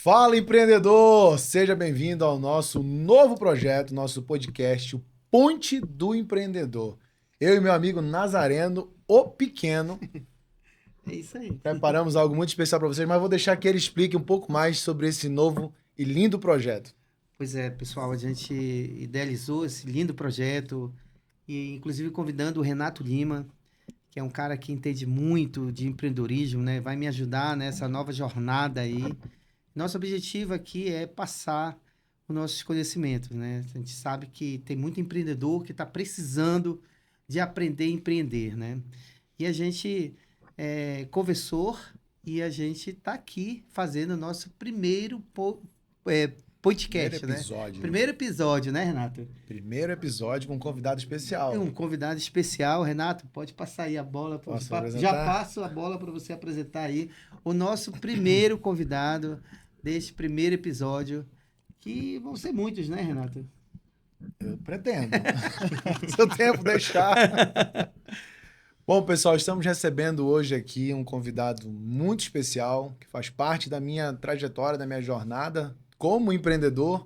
Fala, empreendedor! Seja bem-vindo ao nosso novo projeto, nosso podcast, o Ponte do Empreendedor. Eu e meu amigo Nazareno, o Pequeno, É isso aí. preparamos algo muito especial para vocês, mas vou deixar que ele explique um pouco mais sobre esse novo e lindo projeto. Pois é, pessoal, a gente idealizou esse lindo projeto e inclusive convidando o Renato Lima, que é um cara que entende muito de empreendedorismo, né? Vai me ajudar nessa nova jornada aí. Nosso objetivo aqui é passar os nossos conhecimentos, né? A gente sabe que tem muito empreendedor que está precisando de aprender a empreender, né? E a gente conversou e a gente está aqui fazendo o nosso primeiro podcast, Primeiro né? episódio. Primeiro episódio, né, Renato? Primeiro episódio com um convidado especial. Um convidado especial. Renato, pode passar aí a bola. Posso Já apresentar? passo a bola para você apresentar aí o nosso primeiro convidado deste primeiro episódio, que vão ser muitos, né, Renato? Eu pretendo. Se o tempo deixar. Bom, pessoal, estamos recebendo hoje aqui um convidado muito especial, que faz parte da minha trajetória, da minha jornada como empreendedor,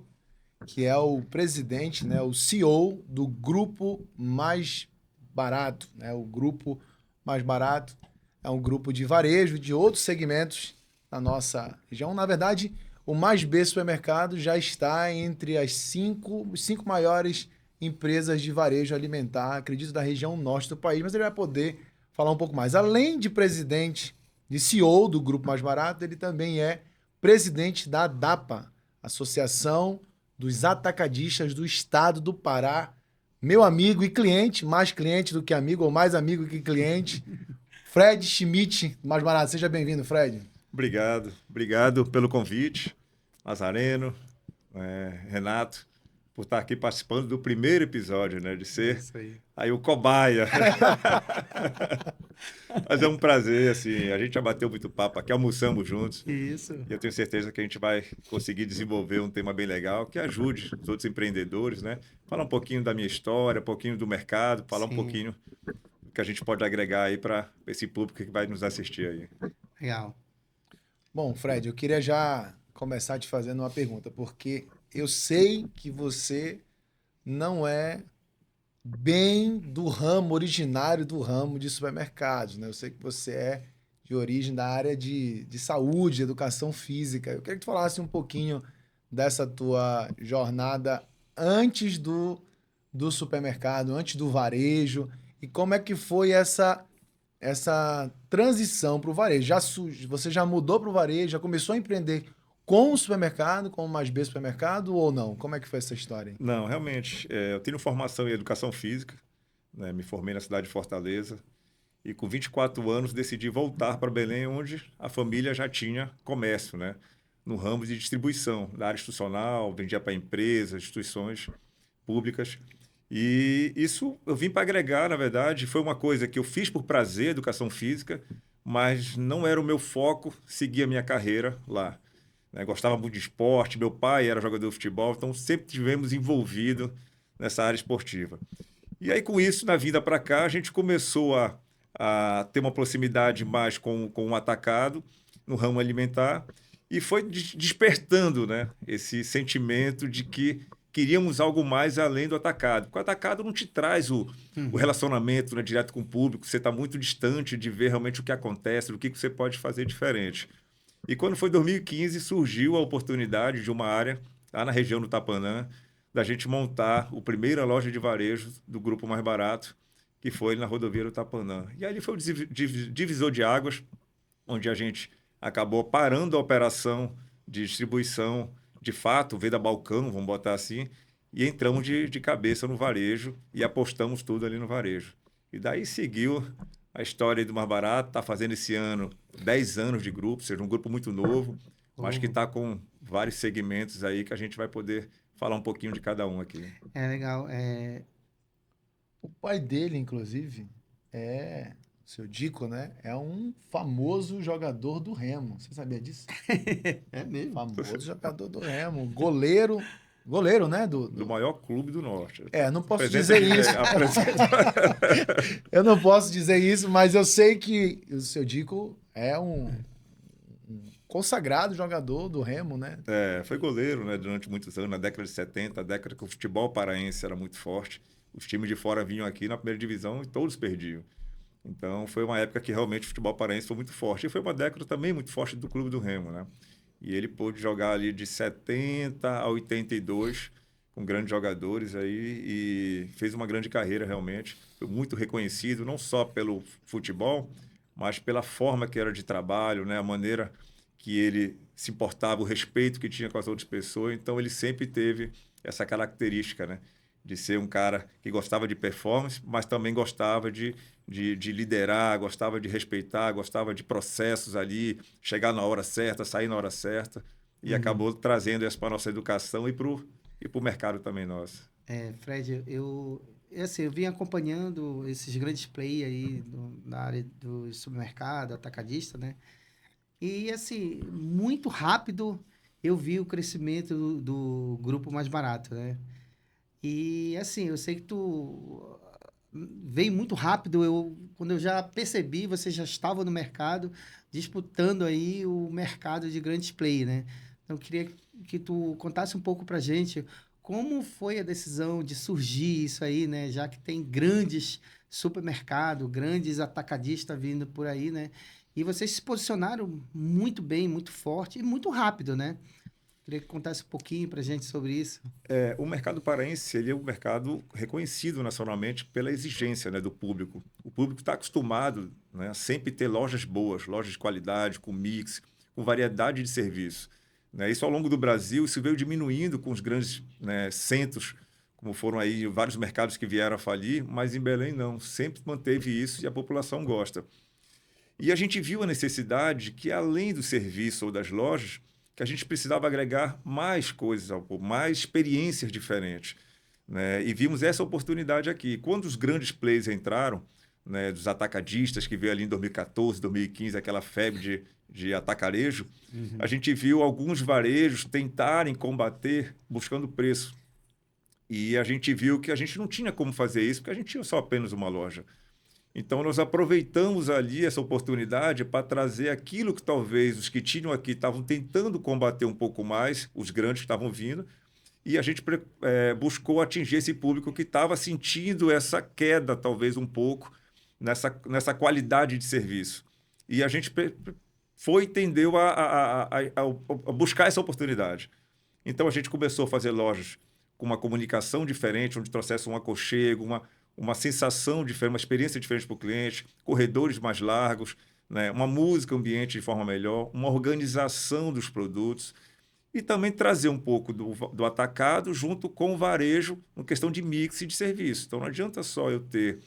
que é o presidente, né, o CEO do Grupo Mais Barato. Né? O Grupo Mais Barato é um grupo de varejo de outros segmentos na nossa região. Na verdade, o Mais B Supermercado já está entre os cinco maiores empresas de varejo alimentar, acredito, da região norte do país, mas ele vai poder falar um pouco mais. Além de presidente e CEO do Grupo Mais Barato, ele também é presidente da ADAPA, Associação dos Atacadistas do Estado do Pará. Meu amigo e cliente, mais cliente do que amigo, ou mais amigo que cliente, Fred Schmidt, Mais Barato. Seja bem-vindo, Fred. Obrigado pelo convite, Nazareno, Renato, por estar aqui participando do primeiro episódio, né? De ser aí o cobaia. Mas é um prazer, assim, a gente já bateu muito papo aqui, almoçamos juntos. Isso. E eu tenho certeza que a gente vai conseguir desenvolver um tema bem legal que ajude os outros empreendedores, né? Falar um pouquinho da minha história, um pouquinho do mercado, falar um pouquinho do que a gente pode agregar aí para esse público que vai nos assistir aí. Legal. Bom, Fred, eu queria já começar te fazendo uma pergunta, porque eu sei que você não é bem do ramo, originário do ramo de supermercados, né? Eu sei que você é de origem da área de saúde, educação física. Eu queria que tu falasse um pouquinho dessa tua jornada antes do supermercado, antes do varejo, e como é que foi essa transição para o varejo. Você já mudou para o varejo, já começou a empreender com o supermercado, com o Mais B Supermercado ou não? Como é que foi essa história? Não, realmente, eu tenho formação em educação física, né? Me formei na cidade de Fortaleza e com 24 anos decidi voltar para Belém, onde a família já tinha comércio, né? No ramo de distribuição, da área institucional, vendia para empresas, instituições públicas. E isso eu vim para agregar, na verdade, foi uma coisa que eu fiz por prazer, educação física, mas não era o meu foco seguir a minha carreira lá. Né? Gostava muito de esporte, meu pai era jogador de futebol, então sempre tivemos envolvido nessa área esportiva. E aí, com isso, na vinda para cá, a gente começou a ter uma proximidade mais com o atacado, no ramo alimentar, e foi despertando, né, esse sentimento de que queríamos algo mais além do atacado. Porque o atacado não te traz o relacionamento, né, direto com o público, você está muito distante de ver realmente o que acontece, do que você pode fazer diferente. E quando foi 2015, surgiu a oportunidade de uma área, lá na região do Tapanã, da gente montar a primeira loja de varejo do Grupo Mais Barato, que foi na rodovia do Tapanã. E ali foi o divisor de águas, onde a gente acabou parando a operação de distribuição, de fato, venda balcão, vamos botar assim, e entramos de cabeça no varejo e apostamos tudo ali no varejo. E daí seguiu a história do Mais Barato, está fazendo esse ano 10 anos de grupo, ou seja, um grupo muito novo, mas que está com vários segmentos aí que a gente vai poder falar um pouquinho de cada um aqui. É legal. O pai dele, inclusive, o seu Dico, né? É um famoso jogador do Remo. Você sabia disso? É mesmo? Famoso jogador do Remo. Goleiro, né? Do maior clube do Norte. Não posso dizer isso. Eu não posso dizer isso, mas eu sei que o seu Dico é um consagrado jogador do Remo, né? Foi goleiro, né, durante muitos anos, na década de 70, a década que o futebol paraense era muito forte. Os times de fora vinham aqui na primeira divisão e todos perdiam. Então, foi uma época que realmente o futebol paraense foi muito forte. E foi uma década também muito forte do Clube do Remo, né? E ele pôde jogar ali de 70 a 82 com grandes jogadores aí e fez uma grande carreira realmente. Foi muito reconhecido, não só pelo futebol, mas pela forma que era de trabalho, né? A maneira que ele se importava, o respeito que tinha com as outras pessoas. Então, ele sempre teve essa característica, né? De ser um cara que gostava de performance, mas também gostava de liderar, gostava de respeitar, gostava de processos ali, chegar na hora certa, sair na hora certa, e acabou trazendo isso para a nossa educação e para o mercado também nosso. Fred, assim, eu vim acompanhando esses grandes players aí na área do supermercado, atacadista, né? E, assim, muito rápido eu vi o crescimento do grupo mais barato, né? E, assim, eu sei que tu veio muito rápido. Quando eu já percebi, você já estava no mercado, disputando aí o mercado de grandes play, né? Então, eu queria que tu contasse um pouco pra gente como foi a decisão de surgir isso aí, né? Já que tem grandes supermercados, grandes atacadistas vindo por aí, né? E vocês se posicionaram muito bem, muito forte e muito rápido, né? Queria que contasse um pouquinho pra gente sobre isso. O mercado paraense ele é um mercado reconhecido nacionalmente pela exigência, né, do público. O público está acostumado, né, a sempre ter lojas boas, lojas de qualidade, com mix, com variedade de serviços. Né? Isso ao longo do Brasil, isso veio diminuindo com os grandes, né, centros, como foram aí vários mercados que vieram a falir, mas em Belém não, sempre manteve isso e a população gosta. E a gente viu a necessidade que, além do serviço ou das lojas, que a gente precisava agregar mais coisas ao povo, mais experiências diferentes. Né? E vimos essa oportunidade aqui. Quando os grandes players entraram, né, dos atacadistas, que veio ali em 2014, 2015, aquela febre de atacarejo, a gente viu alguns varejos tentarem combater buscando preço. E a gente viu que a gente não tinha como fazer isso, porque a gente tinha só apenas uma loja. Então, nós aproveitamos ali essa oportunidade para trazer aquilo que talvez os que tinham aqui estavam tentando combater um pouco mais, os grandes que estavam vindo, e a gente buscou atingir esse público que estava sentindo essa queda, talvez um pouco, nessa qualidade de serviço. E a gente tendeu a buscar essa oportunidade. Então, a gente começou a fazer lojas com uma comunicação diferente, onde trouxesse um aconchego, uma sensação diferente, uma experiência diferente para o cliente, corredores mais largos, né? Uma música ambiente de forma melhor, uma organização dos produtos e também trazer um pouco do atacado junto com o varejo, uma questão de mix e de serviço. Então, não adianta só eu ter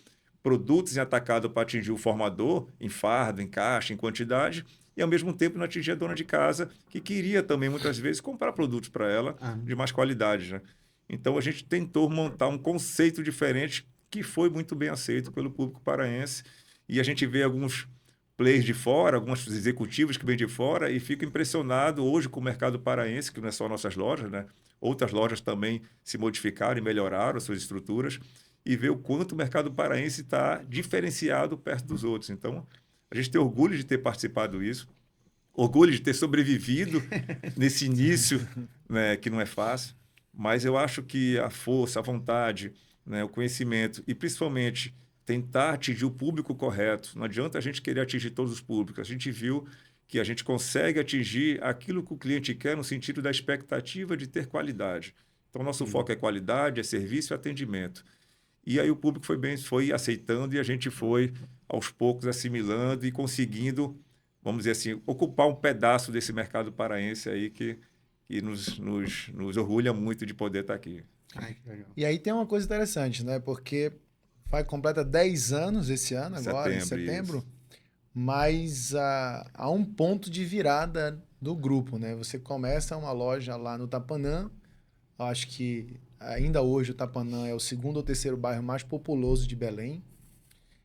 produtos em atacado para atingir o formador, em fardo, em caixa, em quantidade, e ao mesmo tempo não atingir a dona de casa, que queria também, muitas vezes, comprar produtos para ela de mais qualidade. Né? Então, a gente tentou montar um conceito diferente que foi muito bem aceito pelo público paraense. E a gente vê alguns players de fora, alguns executivos que vêm de fora e fica impressionado hoje com o mercado paraense, que não é só nossas lojas, né? Outras lojas também se modificaram e melhoraram suas estruturas e vê o quanto o mercado paraense está diferenciado perto dos outros. Então, a gente tem orgulho de ter participado disso, orgulho de ter sobrevivido nesse início, né, que não é fácil, mas eu acho que a força, a vontade, né, o conhecimento e, principalmente, tentar atingir o público correto. Não adianta a gente querer atingir todos os públicos. A gente viu que a gente consegue atingir aquilo que o cliente quer no sentido da expectativa de ter qualidade. Então, nosso foco é qualidade, é serviço e atendimento. E aí o público foi aceitando e a gente foi, aos poucos, assimilando e conseguindo, vamos dizer assim, ocupar um pedaço desse mercado paraense aí que nos orgulha muito de poder estar aqui. Ai, que legal. E aí tem uma coisa interessante, né? Porque completa 10 anos esse ano, agora, em setembro. Isso. Mas há um ponto de virada do grupo, né? Você começa uma loja lá no Tapanã. Eu acho que ainda hoje o Tapanã é o segundo ou terceiro bairro mais populoso de Belém.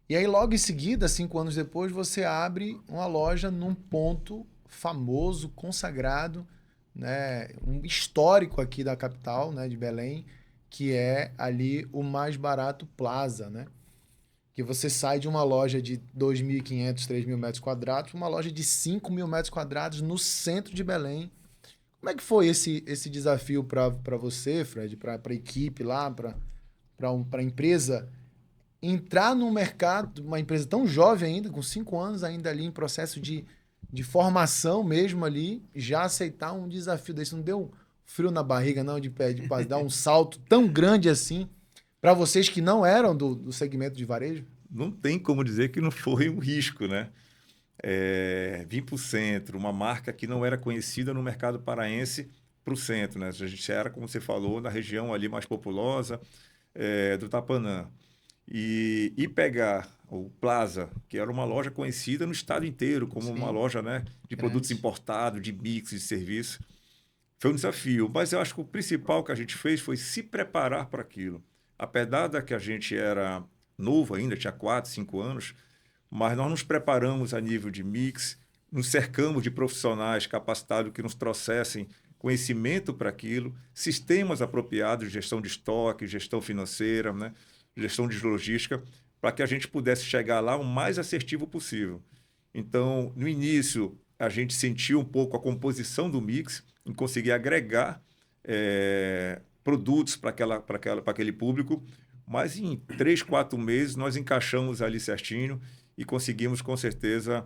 E aí, logo em seguida, 5 anos depois, você abre uma loja num ponto famoso, consagrado, né? Um histórico aqui da capital, né, de Belém, que é ali o Mais Barato Plaza, né? que você sai de uma loja de 2.500, 3.000 metros quadrados para uma loja de 5.000 metros quadrados no centro de Belém. Como é que foi esse desafio para você, Fred, para a equipe lá, para a empresa, entrar no mercado, uma empresa tão jovem ainda, com 5 anos ainda ali em processo de formação mesmo ali, já aceitar um desafio desse? Não deu frio na barriga, não, de dar um salto tão grande assim para vocês que não eram do segmento de varejo? Não tem como dizer que não foi um risco, né? Vim para o centro, uma marca que não era conhecida no mercado paraense, para o centro, né? A gente era, como você falou, na região ali mais populosa, do Tapanã. E pegar o Plaza, que era uma loja conhecida no estado inteiro como uma loja, né, de produtos importados, de mix, de serviço, foi um desafio. Mas eu acho que o principal que a gente fez foi se preparar para aquilo. Apesar de que a gente era novo ainda, tinha 4, 5 anos, mas nós nos preparamos a nível de mix, nos cercamos de profissionais capacitados que nos trouxessem conhecimento para aquilo, sistemas apropriados de gestão de estoque, gestão financeira, né, gestão de logística, para que a gente pudesse chegar lá o mais assertivo possível. Então, no início, a gente sentiu um pouco a composição do mix, em conseguir agregar produtos para aquele público, mas em 3, 4 meses nós encaixamos ali certinho e conseguimos, com certeza,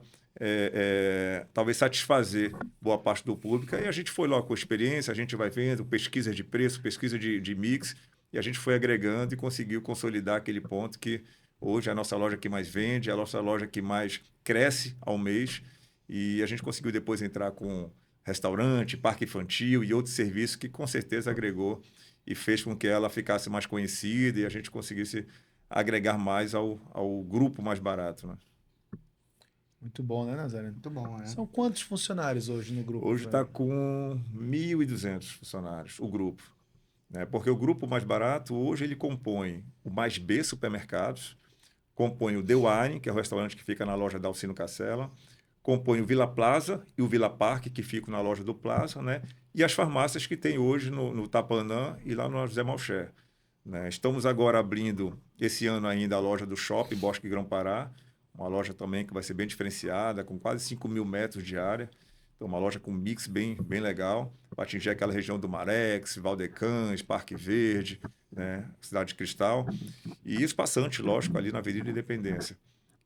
talvez satisfazer boa parte do público. E a gente foi lá com experiência, a gente vai vendo, pesquisa de preço, pesquisa de mix, e a gente foi agregando e conseguiu consolidar aquele ponto que hoje é a nossa loja que mais vende, é a nossa loja que mais cresce ao mês, e a gente conseguiu depois entrar com restaurante, parque infantil e outros serviços que com certeza agregou e fez com que ela ficasse mais conhecida e a gente conseguisse agregar mais ao grupo mais barato, né? Muito bom, né, Nazareno? Muito bom, né? São quantos funcionários hoje no grupo? Hoje está com 1.200 funcionários, o grupo. Né? Porque o grupo mais barato, hoje, ele compõe o Mais B Supermercados, compõe o The Wine, que é o restaurante que fica na loja da Alcino Cacela, compõe o Vila Plaza e o Vila Parque, que ficam na loja do Plaza, né? E as farmácias que tem hoje no Tapanã e lá no José Malcher. Né? Estamos agora abrindo, esse ano ainda, a loja do Shopping Bosque Grão-Pará, uma loja também que vai ser bem diferenciada, com quase 5.000 metros de área. Então, uma loja com mix bem legal, para atingir aquela região do Marex, Valdecães, Parque Verde, né? Cidade de Cristal. E isso passante, lógico, ali na Avenida Independência.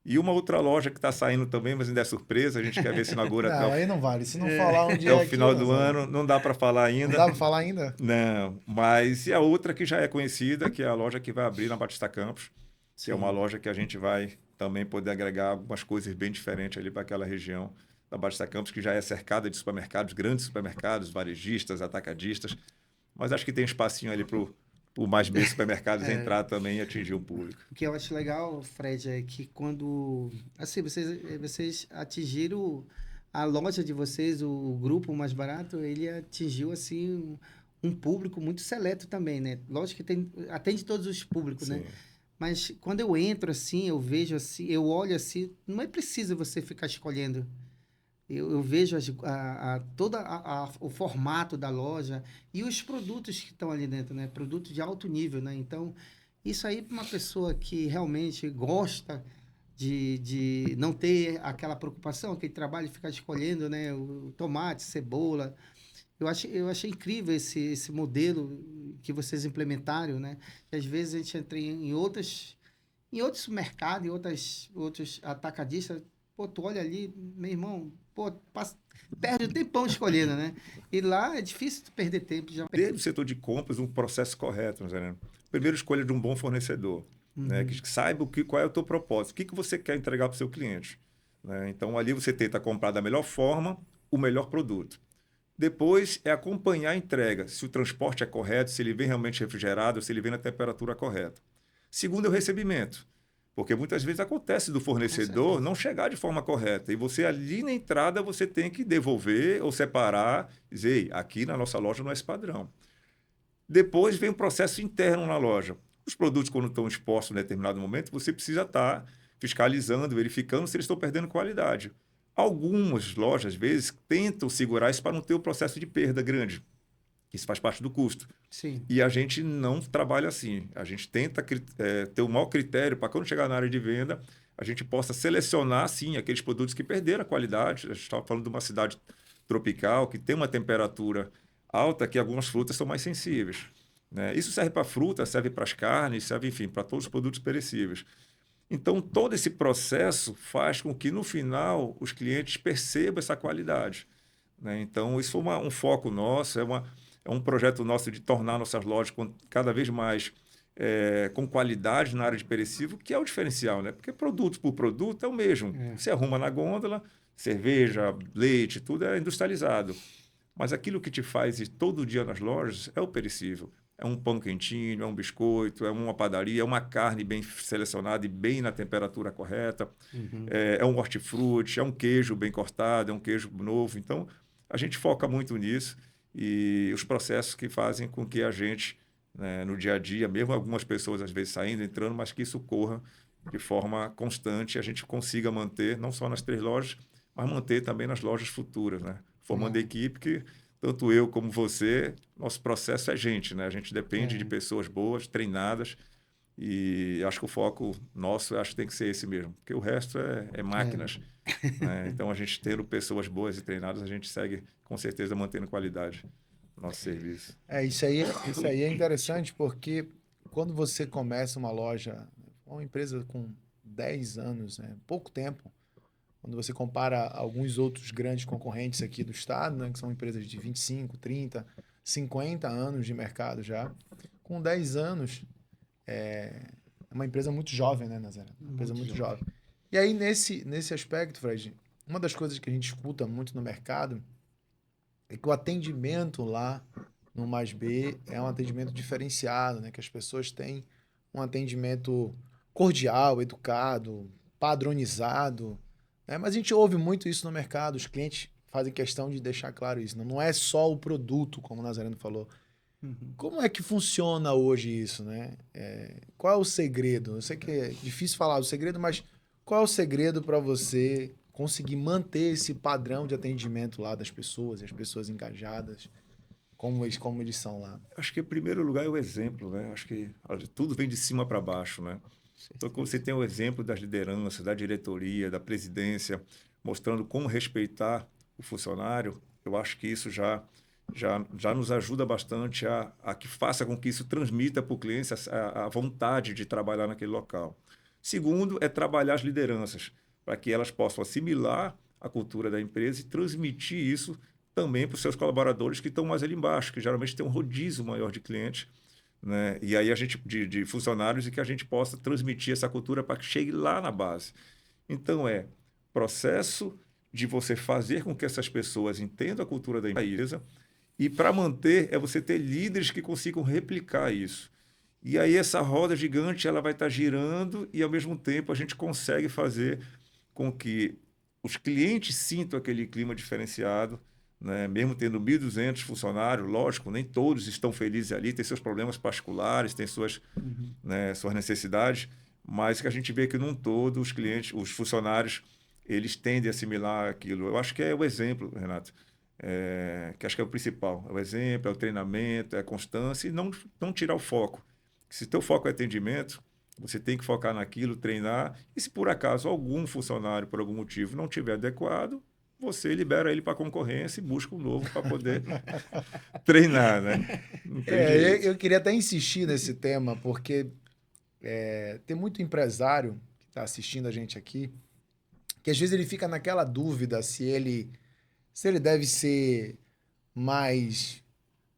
E uma outra loja que está saindo também, mas ainda é surpresa, a gente quer ver se inaugura não, aí não vale. Se não falar um dia até o final do ano, não dá para falar ainda. Não dá para falar ainda? Não, mas e a outra que já é conhecida, que é a loja que vai abrir na Batista Campos, que é uma loja que a gente vai também poder agregar algumas coisas bem diferentes ali para aquela região da Batista Campos, que já é cercada de supermercados, grandes supermercados, varejistas, atacadistas, mas acho que tem espacinho ali para o Mais Bem Supermercados entrar também e atingir o público. O que eu acho legal, Fred, é que quando... Assim, vocês atingiram a loja de vocês, o grupo mais barato, ele atingiu, assim, um público muito seleto também, né? Lógico que atende todos os públicos, Sim. né? Mas quando eu entro, assim, eu vejo, assim, eu olho, assim, não é preciso você ficar escolhendo. Eu vejo todo o formato da loja e os produtos que estão ali dentro, né? Produtos de alto nível, né? Então, isso aí para uma pessoa que realmente gosta de não ter aquela preocupação, aquele trabalho de ficar escolhendo, né? O tomate, cebola. Eu achei incrível esse modelo que vocês implementaram, né? E às vezes a gente entra em outros mercados, em outros atacadistas. Pô, tu olha ali, meu irmão, pô, perde o tempão escolhendo, né? E lá é difícil tu perder tempo. Desde o setor de compras, um processo correto, né? Primeiro, escolha de um bom fornecedor, né? Que saiba qual é o teu propósito, o que você quer entregar para o seu cliente. Né? Então, ali você tenta comprar da melhor forma o melhor produto. Depois, é acompanhar a entrega, se o transporte é correto, se ele vem realmente refrigerado, se ele vem na temperatura correta. Segundo, é o recebimento. Porque muitas vezes acontece do fornecedor não chegar de forma correta. E você ali na entrada você tem que devolver ou separar, dizer, ei, aqui na nossa loja não é esse padrão. Depois vem o processo interno na loja. Os produtos, quando estão expostos em determinado momento, você precisa estar fiscalizando, verificando se eles estão perdendo qualidade. Algumas lojas, às vezes, tentam segurar isso para não ter um processo de perda grande. Isso faz parte do custo. Sim. E a gente não trabalha assim. A gente tenta ter o maior critério para quando chegar na área de venda, a gente possa selecionar, sim, aqueles produtos que perderam a qualidade. A gente estava falando de uma cidade tropical que tem uma temperatura alta, que algumas frutas são mais sensíveis, né? Isso serve para fruta, serve para as carnes, serve, enfim, para todos os produtos perecíveis. Então, todo esse processo faz com que, no final, os clientes percebam essa qualidade, né? Então, isso foi um foco nosso, é um projeto nosso de tornar nossas lojas cada vez mais com qualidade na área de perecível, que é o diferencial, né? Porque produto por produto é o mesmo. Você arruma na gôndola, cerveja, leite, tudo é industrializado. Mas aquilo que te faz ir todo dia nas lojas é o perecível. É um pão quentinho, é um biscoito, é uma padaria, é uma carne bem selecionada e bem na temperatura correta, é um hortifruti, é um queijo bem cortado, é um queijo novo. Então, a gente foca muito nisso e os processos que fazem com que a gente, né, no dia a dia, mesmo algumas pessoas às vezes saindo, entrando, mas que isso corra de forma constante e a gente consiga manter, não só nas 3 lojas, mas manter também nas lojas futuras, né? Formando equipe que, tanto eu como você, nosso processo é gente, né? A gente depende de pessoas boas, treinadas, e acho que o foco nosso, acho que tem que ser esse mesmo, porque o resto é máquinas, né? Então, a gente tendo pessoas boas e treinadas, a gente segue, com certeza, mantendo qualidade no nosso serviço. Isso aí é interessante porque quando você começa uma loja, uma empresa com 10 anos, né, pouco tempo, quando você compara alguns outros grandes concorrentes aqui do estado, né, que são empresas de 25, 30, 50 anos de mercado já, com 10 anos, é uma empresa muito jovem, né, Nazaré? Uma empresa muito jovem. E aí, nesse aspecto, Fred, uma das coisas que a gente escuta muito no mercado é que o atendimento lá no Mais B é um atendimento diferenciado, né? Que as pessoas têm um atendimento cordial, educado, padronizado, né? Mas a gente ouve muito isso no mercado, os clientes fazem questão de deixar claro isso. Não é só o produto, como o Nazareno falou. Como é que funciona hoje isso, né? Qual é o segredo? Eu sei que é difícil falar o segredo, mas qual é o segredo para você conseguir manter esse padrão de atendimento lá das pessoas, e as pessoas engajadas, como eles são lá? Acho que, em primeiro lugar, é o exemplo, né? Acho que tudo vem de cima para baixo, né? Então, quando você tem o exemplo das lideranças, da diretoria, da presidência, mostrando como respeitar o funcionário, eu acho que isso já nos ajuda bastante a que faça com que isso transmita para o cliente a vontade de trabalhar naquele local. Segundo, é trabalhar as lideranças, para que elas possam assimilar a cultura da empresa e transmitir isso também para os seus colaboradores que estão mais ali embaixo, que geralmente tem um rodízio maior de clientes, né? E aí a gente de funcionários, e que a gente possa transmitir essa cultura para que chegue lá na base. Então processo de você fazer com que essas pessoas entendam a cultura da empresa, e para manter é você ter líderes que consigam replicar isso. E aí essa roda gigante ela vai estar girando e ao mesmo tempo a gente consegue fazer com que os clientes sintam aquele clima diferenciado, né? Mesmo tendo 1.200 funcionários, lógico, nem todos estão felizes ali, têm seus problemas particulares, têm suas, né, suas necessidades, mas que a gente vê que num todo os clientes, os funcionários, eles tendem a assimilar aquilo. Eu acho que é o exemplo, Renato, que acho que é o principal. É o exemplo, é o treinamento, é a constância e não tirar o foco. Se teu foco é atendimento, você tem que focar naquilo, treinar, e se por acaso algum funcionário, por algum motivo, não tiver adequado, você libera ele para a concorrência e busca um novo para poder treinar, né? Não tem jeito. Eu queria até insistir nesse tema, porque tem muito empresário que está assistindo a gente aqui, que às vezes ele fica naquela dúvida se ele deve ser mais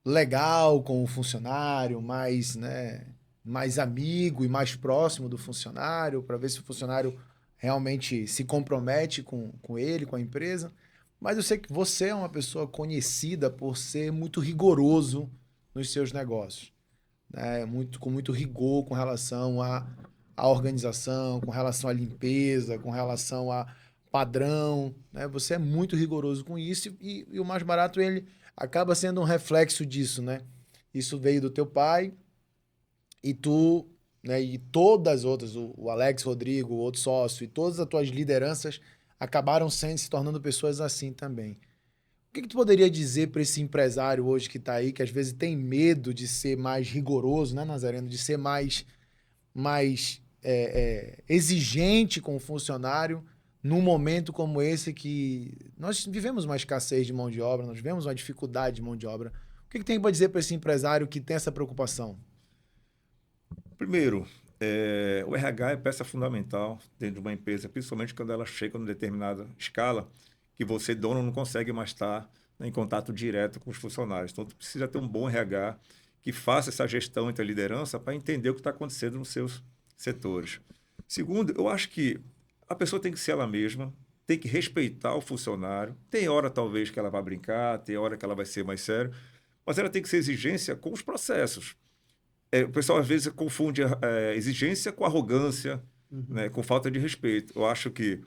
legal com o funcionário, mais, né, mais amigo e mais próximo do funcionário, para ver se o funcionário realmente se compromete com ele, com a empresa. Mas eu sei que você é uma pessoa conhecida por ser muito rigoroso nos seus negócios, né? Com muito rigor com relação à organização, com relação à limpeza, com relação a padrão, né? Você é muito rigoroso com isso e o Mais Barato ele acaba sendo um reflexo disso, né? Isso veio do teu pai e tu, né? E todas as outras, o Alex Rodrigo, o outro sócio e todas as tuas lideranças acabaram se tornando pessoas assim também. O que tu poderia dizer para esse empresário hoje que está aí, que às vezes tem medo de ser mais rigoroso, né, Nazareno? De ser mais exigente com o funcionário num momento como esse que nós vivemos uma escassez de mão de obra, nós vivemos uma dificuldade de mão de obra. O que tem para dizer para esse empresário que tem essa preocupação? Primeiro, o RH é peça fundamental dentro de uma empresa, principalmente quando ela chega numa determinada escala, que você, dono, não consegue mais estar, né, em contato direto com os funcionários. Então, tu precisa ter um bom RH que faça essa gestão entre a liderança para entender o que está acontecendo nos seus setores. Segundo, eu acho que a pessoa tem que ser ela mesma, tem que respeitar o funcionário. Tem hora, talvez, que ela vai brincar, tem hora que ela vai ser mais sério, mas ela tem que ser exigência com os processos. O pessoal, às vezes, confunde exigência com arrogância, né, com falta de respeito. Eu acho que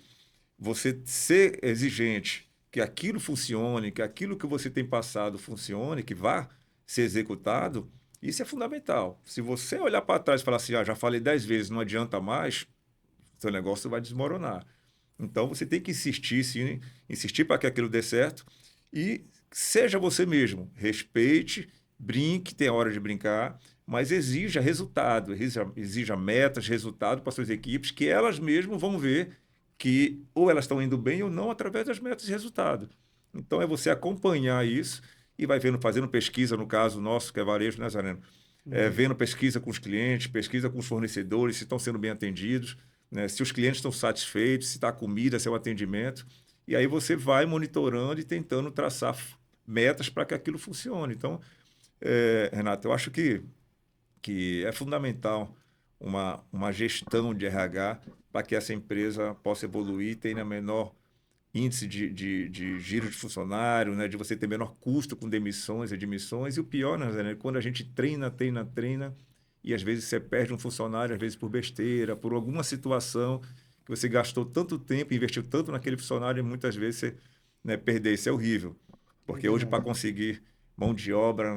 você ser exigente, que aquilo funcione, que aquilo que você tem passado funcione, que vá ser executado, isso é fundamental. Se você olhar para trás e falar assim, já falei 10 vezes, não adianta mais, seu negócio vai desmoronar. Então, você tem que insistir, sim, insistir para que aquilo dê certo e seja você mesmo. Respeite, brinque, tem hora de brincar, mas exija resultado, exija metas, resultado para suas equipes, que elas mesmas vão ver que ou elas estão indo bem ou não através das metas de resultado. Então, é você acompanhar isso e vai vendo, fazendo pesquisa, no caso nosso, que é varejo, né, Zareno? Vendo pesquisa com os clientes, pesquisa com os fornecedores, se estão sendo bem atendidos, né? Se os clientes estão satisfeitos, se está a comida, se é o atendimento. E aí você vai monitorando e tentando traçar metas para que aquilo funcione. Então, Renato, eu acho que é fundamental uma gestão de RH para que essa empresa possa evoluir, tenha menor índice de giro de funcionário, né, de você ter menor custo com demissões e admissões. E o pior, né, quando a gente treina, e às vezes você perde um funcionário, às vezes por besteira, por alguma situação que você gastou tanto tempo, investiu tanto naquele funcionário e muitas vezes você, né, perder. Isso é horrível. Porque hoje, para conseguir mão de obra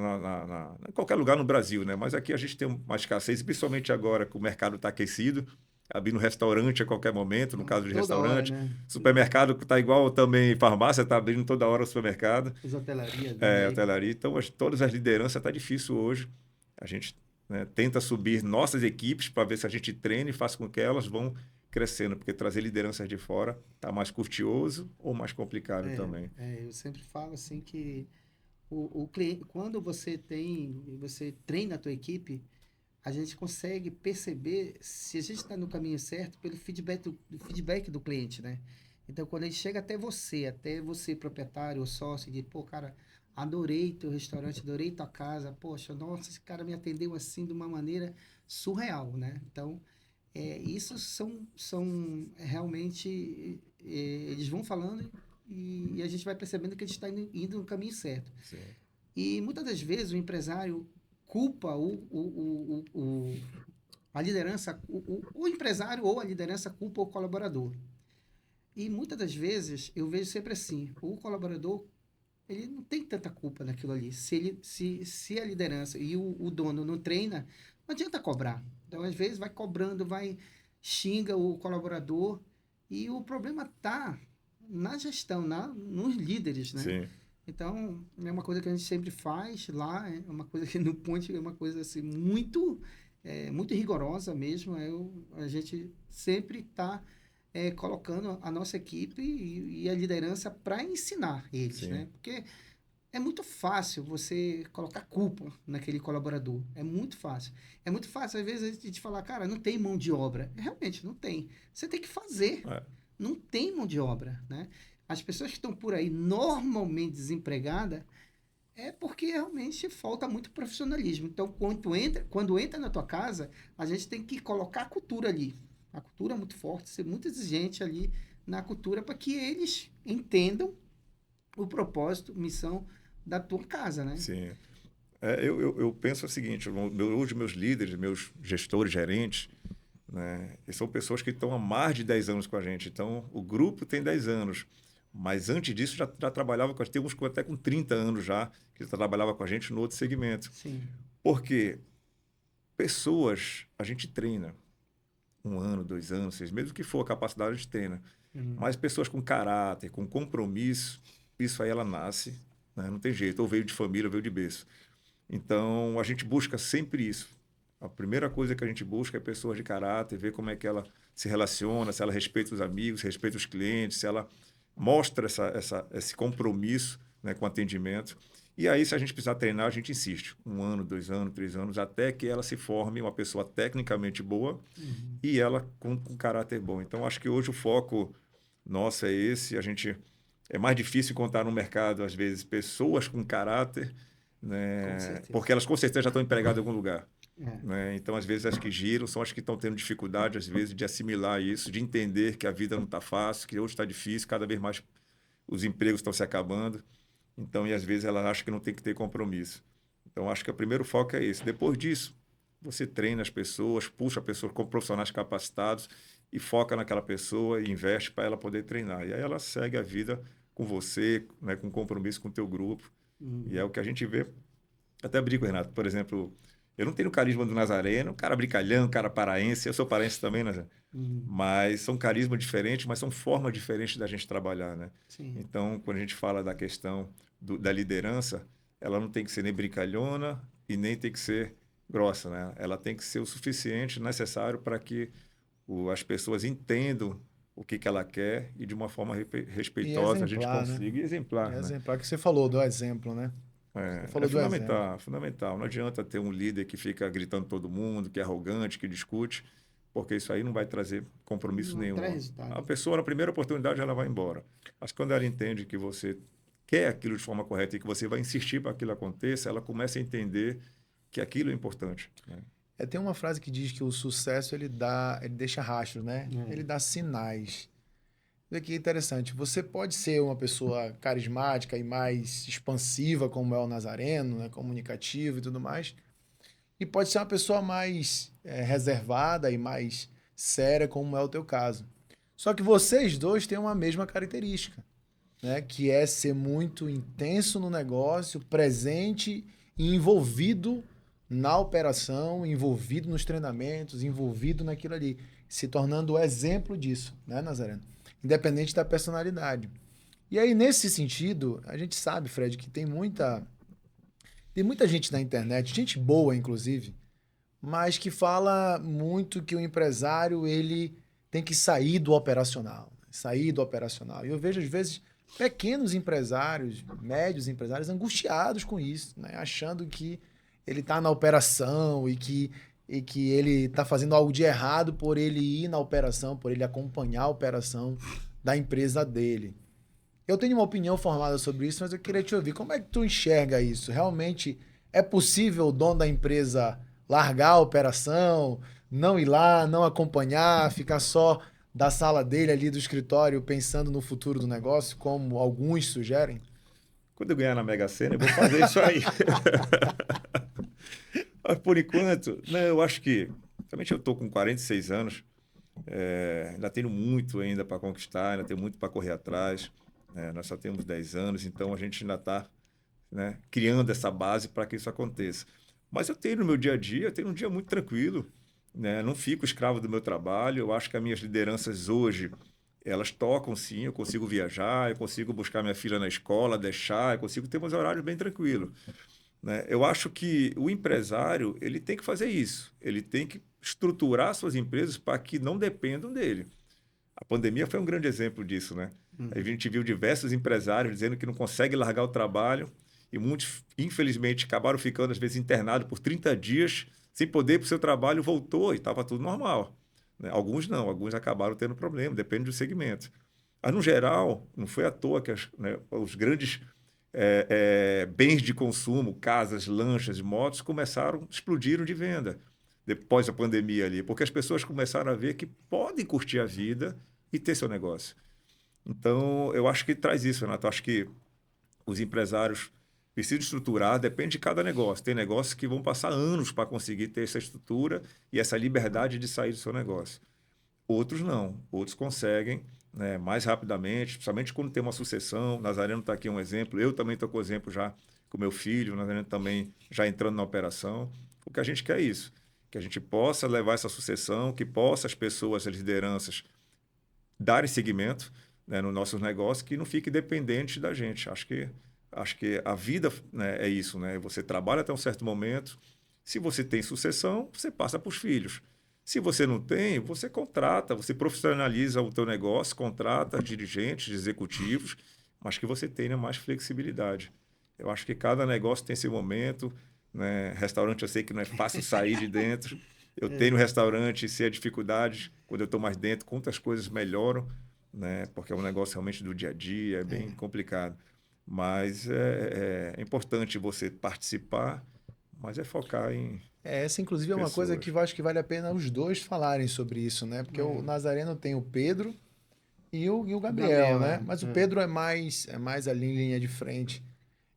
em qualquer lugar no Brasil, né? Mas aqui a gente tem uma escassez, principalmente agora que o mercado está aquecido, abrindo restaurante a qualquer momento, no caso de Toda restaurante. hora, né? Supermercado que está igual também farmácia, está abrindo toda hora o supermercado. As hotelarias, né? Hotelaria. Então, todas as lideranças está difícil hoje. A gente, né, tenta subir nossas equipes para ver se a gente treina e faz com que elas vão crescendo, porque trazer lideranças de fora está mais custoso ou mais complicado também. Eu sempre falo assim que o cliente, quando você treina a tua equipe, a gente consegue perceber se a gente está no caminho certo pelo feedback do cliente, né? Então, quando ele chega até você, proprietário ou sócio, e diz, pô, cara, adorei teu restaurante, adorei tua casa, poxa, nossa, esse cara me atendeu assim de uma maneira surreal, né? Então, isso são realmente, eles vão falando e a gente vai percebendo que a gente está indo no caminho certo. Sim. E muitas das vezes o empresário culpa a liderança, o empresário ou a liderança culpa o colaborador. E muitas das vezes eu vejo sempre assim, o colaborador ele não tem tanta culpa naquilo ali. Se a liderança e o dono não treina, não adianta cobrar. Então, às vezes, vai cobrando, xinga o colaborador e o problema está na gestão, nos líderes, né? Sim. Então, é uma coisa que a gente sempre faz lá, é uma coisa que no Ponte é uma coisa assim, muito rigorosa mesmo. A gente sempre está colocando a nossa equipe e a liderança para ensinar eles, Sim. né? Porque é muito fácil você colocar culpa naquele colaborador. É muito fácil. É muito fácil, às vezes, a gente falar, cara, não tem mão de obra. Realmente, não tem. Você tem que fazer. Não tem mão de obra, né? As pessoas que estão por aí normalmente desempregadas é porque realmente falta muito profissionalismo. Então, quando entra na tua casa, a gente tem que colocar a cultura ali. A cultura é muito forte, ser muito exigente ali na cultura para que eles entendam o propósito, missão da tua casa, né? Sim. Eu penso o seguinte, hoje meus líderes, meus gestores, gerentes, né, são pessoas que estão há mais de 10 anos com a gente. Então, o grupo tem 10 anos. Mas antes disso, já trabalhava com a gente. Tem uns até com 30 anos já, que já trabalhava com a gente no outro segmento. Sim. Porque pessoas, a gente treina. 1 ano, 2 anos, 6 meses, o que for a capacidade, a gente treina. Mas pessoas com caráter, com compromisso, isso aí ela nasce, né? Não tem jeito, ou veio de família, ou veio de berço. Então, a gente busca sempre isso. A primeira coisa que a gente busca é pessoas de caráter, ver como é que ela se relaciona, se ela respeita os amigos, se respeita os clientes, se ela mostra esse compromisso, né, com o atendimento. E aí, se a gente precisar treinar, a gente insiste. 1 ano, 2 anos, 3 anos, até que ela se forme uma pessoa tecnicamente boa e ela com caráter bom. Então, acho que hoje o foco nosso é esse. A gente é mais difícil encontrar no mercado, às vezes, pessoas com caráter, Com né? certeza. Porque elas com certeza já estão empregadas em algum lugar. É. Né? Então, às vezes, as que giram são as que estão tendo dificuldade, às vezes, de assimilar isso, de entender que a vida não está fácil, que hoje está difícil, cada vez mais os empregos estão se acabando. Então, e às vezes ela acha que não tem que ter compromisso. Então, acho que o primeiro foco é esse. Depois disso, você treina as pessoas, puxa a pessoa com profissionais capacitados e foca naquela pessoa e investe para ela poder treinar. E aí ela segue a vida com você, né, com compromisso com o teu grupo. E é o que a gente vê. Até brinco, Renato. Por exemplo, eu não tenho o carisma do Nazareno, cara brincalhão, cara paraense. Eu sou paraense também, né? Mas são carismas diferentes, mas são formas diferentes da gente trabalhar, né? Sim. Então, quando a gente fala da questão da liderança, ela não tem que ser nem brincalhona e nem tem que ser grossa, né? Ela tem que ser o suficiente, necessário para que as pessoas entendam o que ela quer e de uma forma E respeitosa a gente exemplar, né? consiga exemplar, É né? exemplar que você falou do exemplo, né? Você falou É do exemplo. fundamental, fundamental. Não adianta ter um líder que fica gritando todo mundo, que é arrogante, que discute, porque isso aí não vai trazer compromisso Não nenhum. traz resultado. A pessoa, na primeira oportunidade, ela vai embora. Mas quando ela entende que você quer aquilo de forma correta e que você vai insistir para que aquilo aconteça, ela começa a entender que aquilo é importante, né? Tem uma frase que diz que o sucesso ele deixa rastros, né? Ele dá sinais. Isso aqui é interessante. Você pode ser uma pessoa carismática e mais expansiva, como é o Nazareno, né? Comunicativo e tudo mais. E pode ser uma pessoa mais reservada e mais séria, como é o teu caso. Só que vocês dois têm uma mesma característica, né? Que é ser muito intenso no negócio, presente e envolvido na operação, envolvido nos treinamentos, envolvido naquilo ali, se tornando o exemplo disso, né, Nazareno? Independente da personalidade. E aí, nesse sentido, a gente sabe, Fred, que tem muita gente na internet, gente boa, inclusive, mas que fala muito que o empresário ele tem que sair do operacional, sair do operacional. E eu vejo, às vezes, pequenos empresários, médios empresários, angustiados com isso, né? Achando que ele está na operação e que ele está fazendo algo de errado por ele ir na operação, por ele acompanhar a operação da empresa dele. Eu tenho uma opinião formada sobre isso, mas eu queria te ouvir. Como é que tu enxerga isso? Realmente é possível o dono da empresa largar a operação, não ir lá, não acompanhar, ficar só da sala dele ali do escritório pensando no futuro do negócio, como alguns sugerem? Quando eu ganhar na Mega Sena, eu vou fazer isso aí. Mas, por enquanto, não, eu acho que, realmente eu estou com 46 anos, ainda tenho muito ainda para conquistar, ainda tenho muito para correr atrás. Nós só temos 10 anos, então a gente ainda está, né, criando essa base para que isso aconteça. Mas eu tenho no meu dia a dia, eu tenho um dia muito tranquilo, né? Não fico escravo do meu trabalho. Eu acho que as minhas lideranças hoje, elas tocam sim, eu consigo viajar, eu consigo buscar minha filha na escola, deixar, eu consigo ter meus horários bem tranquilos, né? Eu acho que o empresário, ele tem que fazer isso, ele tem que estruturar suas empresas para que não dependam dele. A pandemia foi um grande exemplo disso, né? A gente viu diversos empresários dizendo que não conseguem largar o trabalho e muitos, infelizmente, acabaram ficando, às vezes, internados por 30 dias sem poder ir para o seu trabalho, voltou e estava tudo normal, né? Alguns não, alguns acabaram tendo problema, depende do segmento. Mas, no geral, não foi à toa que os grandes bens de consumo, casas, lanchas, motos, explodiram de venda depois da pandemia ali, porque as pessoas começaram a ver que podem curtir a vida e ter seu negócio. Então, eu acho que traz isso, Renato. Eu acho que os empresários precisam estruturar, depende de cada negócio. Tem negócios que vão passar anos para conseguir ter essa estrutura e essa liberdade de sair do seu negócio. Outros não. Outros conseguem, né, mais rapidamente, principalmente quando tem uma sucessão. O Nazareno está aqui um exemplo. Eu também estou com o exemplo já com meu filho. O Nazareno também já entrando na operação. O que a gente quer é isso. Que a gente possa levar essa sucessão, que possa as pessoas, as lideranças, darem seguimento, né, nos nossos negócios, que não fique dependente da gente. Acho que a vida, né, é isso, né? Você trabalha até um certo momento. Se você tem sucessão, você passa para os filhos. Se você não tem, você contrata, você profissionaliza o teu negócio, contrata dirigentes, executivos, mas que você tenha mais flexibilidade. Eu acho que cada negócio tem seu momento, né? Restaurante eu sei que não é fácil sair de dentro. Eu tenho restaurante, sei a dificuldade. Quando eu estou mais dentro, quantas coisas melhoram, né? Porque é um negócio realmente do dia a dia, é bem complicado. Mas é importante você participar, mas é focar em Essa, inclusive, é uma coisa que eu acho que vale a pena os dois falarem sobre isso, né? Porque o Nazareno tem o Pedro e o Gabriel, né? Mas o Pedro é mais ali em linha de frente.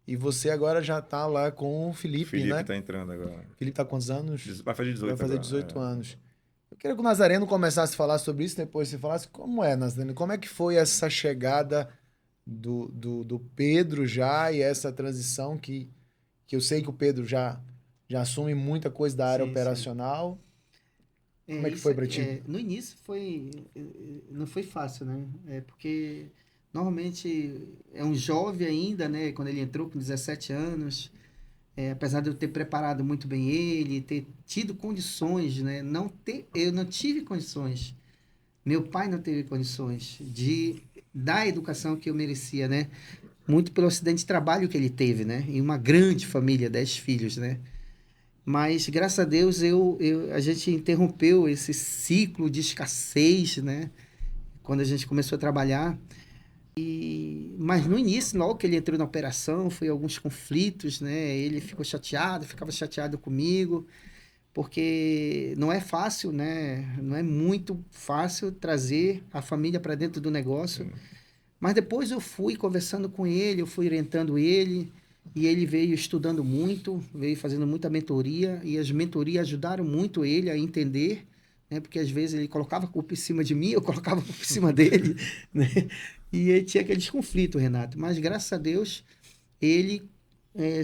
E você agora já tá lá com o Felipe, né? Felipe tá entrando agora. Felipe tá com quantos anos? Vai fazer 18 Vai fazer agora, 18 anos. Eu queria que o Nazareno começasse a falar sobre isso, depois você falasse como é, Nazareno, como é que foi essa chegada do Pedro já e essa transição que eu sei que o Pedro já assume muita coisa da área operacional. Como é que foi para ti? No início não foi fácil, né? Porque normalmente é um jovem ainda, né? Quando ele entrou com 17 anos, apesar de eu ter preparado muito bem ele, ter tido condições, né? Eu não tive condições. Meu pai não teve condições de dar a educação que eu merecia, né? Muito pelo acidente de trabalho que ele teve, né? Em uma grande família, 10 filhos, né? Mas, graças a Deus, a gente interrompeu esse ciclo de escassez, né? Quando a gente começou a trabalhar. Mas no início, logo que ele entrou na operação, foi alguns conflitos, né? Ele ficava chateado comigo, porque não é fácil, né? Não é muito fácil trazer a família para dentro do negócio. Sim. Mas depois eu fui conversando com ele, eu fui orientando ele, e ele veio estudando muito, veio fazendo muita mentoria, e as mentorias ajudaram muito ele a entender, né? Porque às vezes ele colocava a culpa em cima de mim, eu colocava a culpa em cima dele, né? E ele tinha aqueles conflitos, Renato. Mas graças a Deus, ele